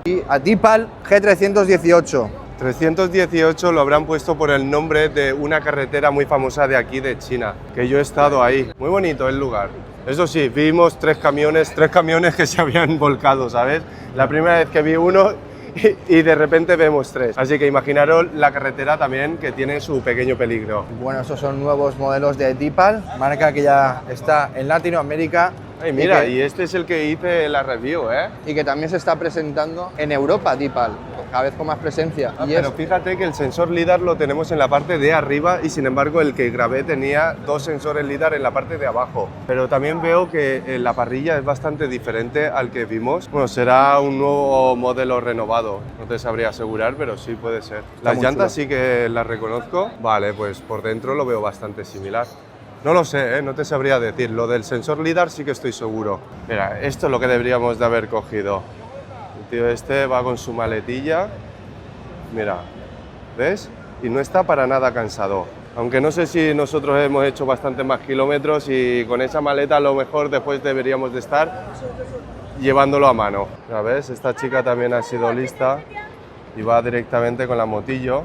Y a Deepal G318. 318 lo habrán puesto por el nombre de una carretera muy famosa de aquí de China, que yo he estado ahí. Muy bonito el lugar. Eso sí, vimos tres camiones que se habían volcado, ¿sabes? La primera vez que vi uno y de repente vemos tres. Así que imaginaros la carretera también, que tiene su pequeño peligro. Bueno, estos son nuevos modelos de Deepal, marca que ya está en Latinoamérica. Ay, mira, y este es el que hice la review, ¿eh? Y que también se está presentando en Europa, Deepal, cada vez con más presencia. Pero fíjate que el sensor LiDAR lo tenemos en la parte de arriba y sin embargo el que grabé tenía dos sensores LiDAR en la parte de abajo. Pero también veo que la parrilla es bastante diferente al que vimos. Bueno, será un nuevo modelo renovado, no te sabría asegurar, pero sí puede ser. Las llantas sí que las reconozco. Vale, pues por dentro lo veo bastante similar. No lo sé, ¿eh? No te sabría decir. Lo del sensor LiDAR sí que estoy seguro. Mira, esto es lo que deberíamos de haber cogido. El tío este va con su maletilla. Mira, ¿ves? Y no está para nada cansado. Aunque no sé si nosotros hemos hecho bastante más kilómetros y con esa maleta a lo mejor después deberíamos de estar llevándolo a mano. Ya ves, esta chica también ha sido lista y va directamente con la motillo.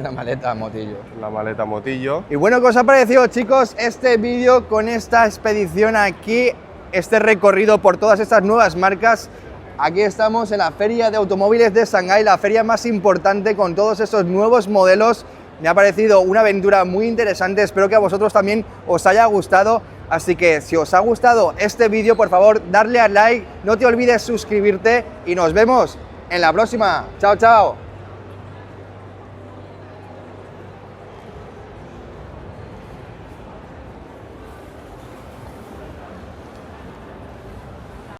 La maleta motillo. La maleta motillo. Y bueno, ¿qué os ha parecido, chicos, este vídeo con esta expedición aquí, este recorrido por todas estas nuevas marcas? Aquí estamos en la Feria de Automóviles de Shanghái, la feria más importante con todos estos nuevos modelos. Me ha parecido una aventura muy interesante, espero que a vosotros también os haya gustado. Así que si os ha gustado este vídeo, por favor, darle a like, no te olvides suscribirte y nos vemos en la próxima. Chao, chao.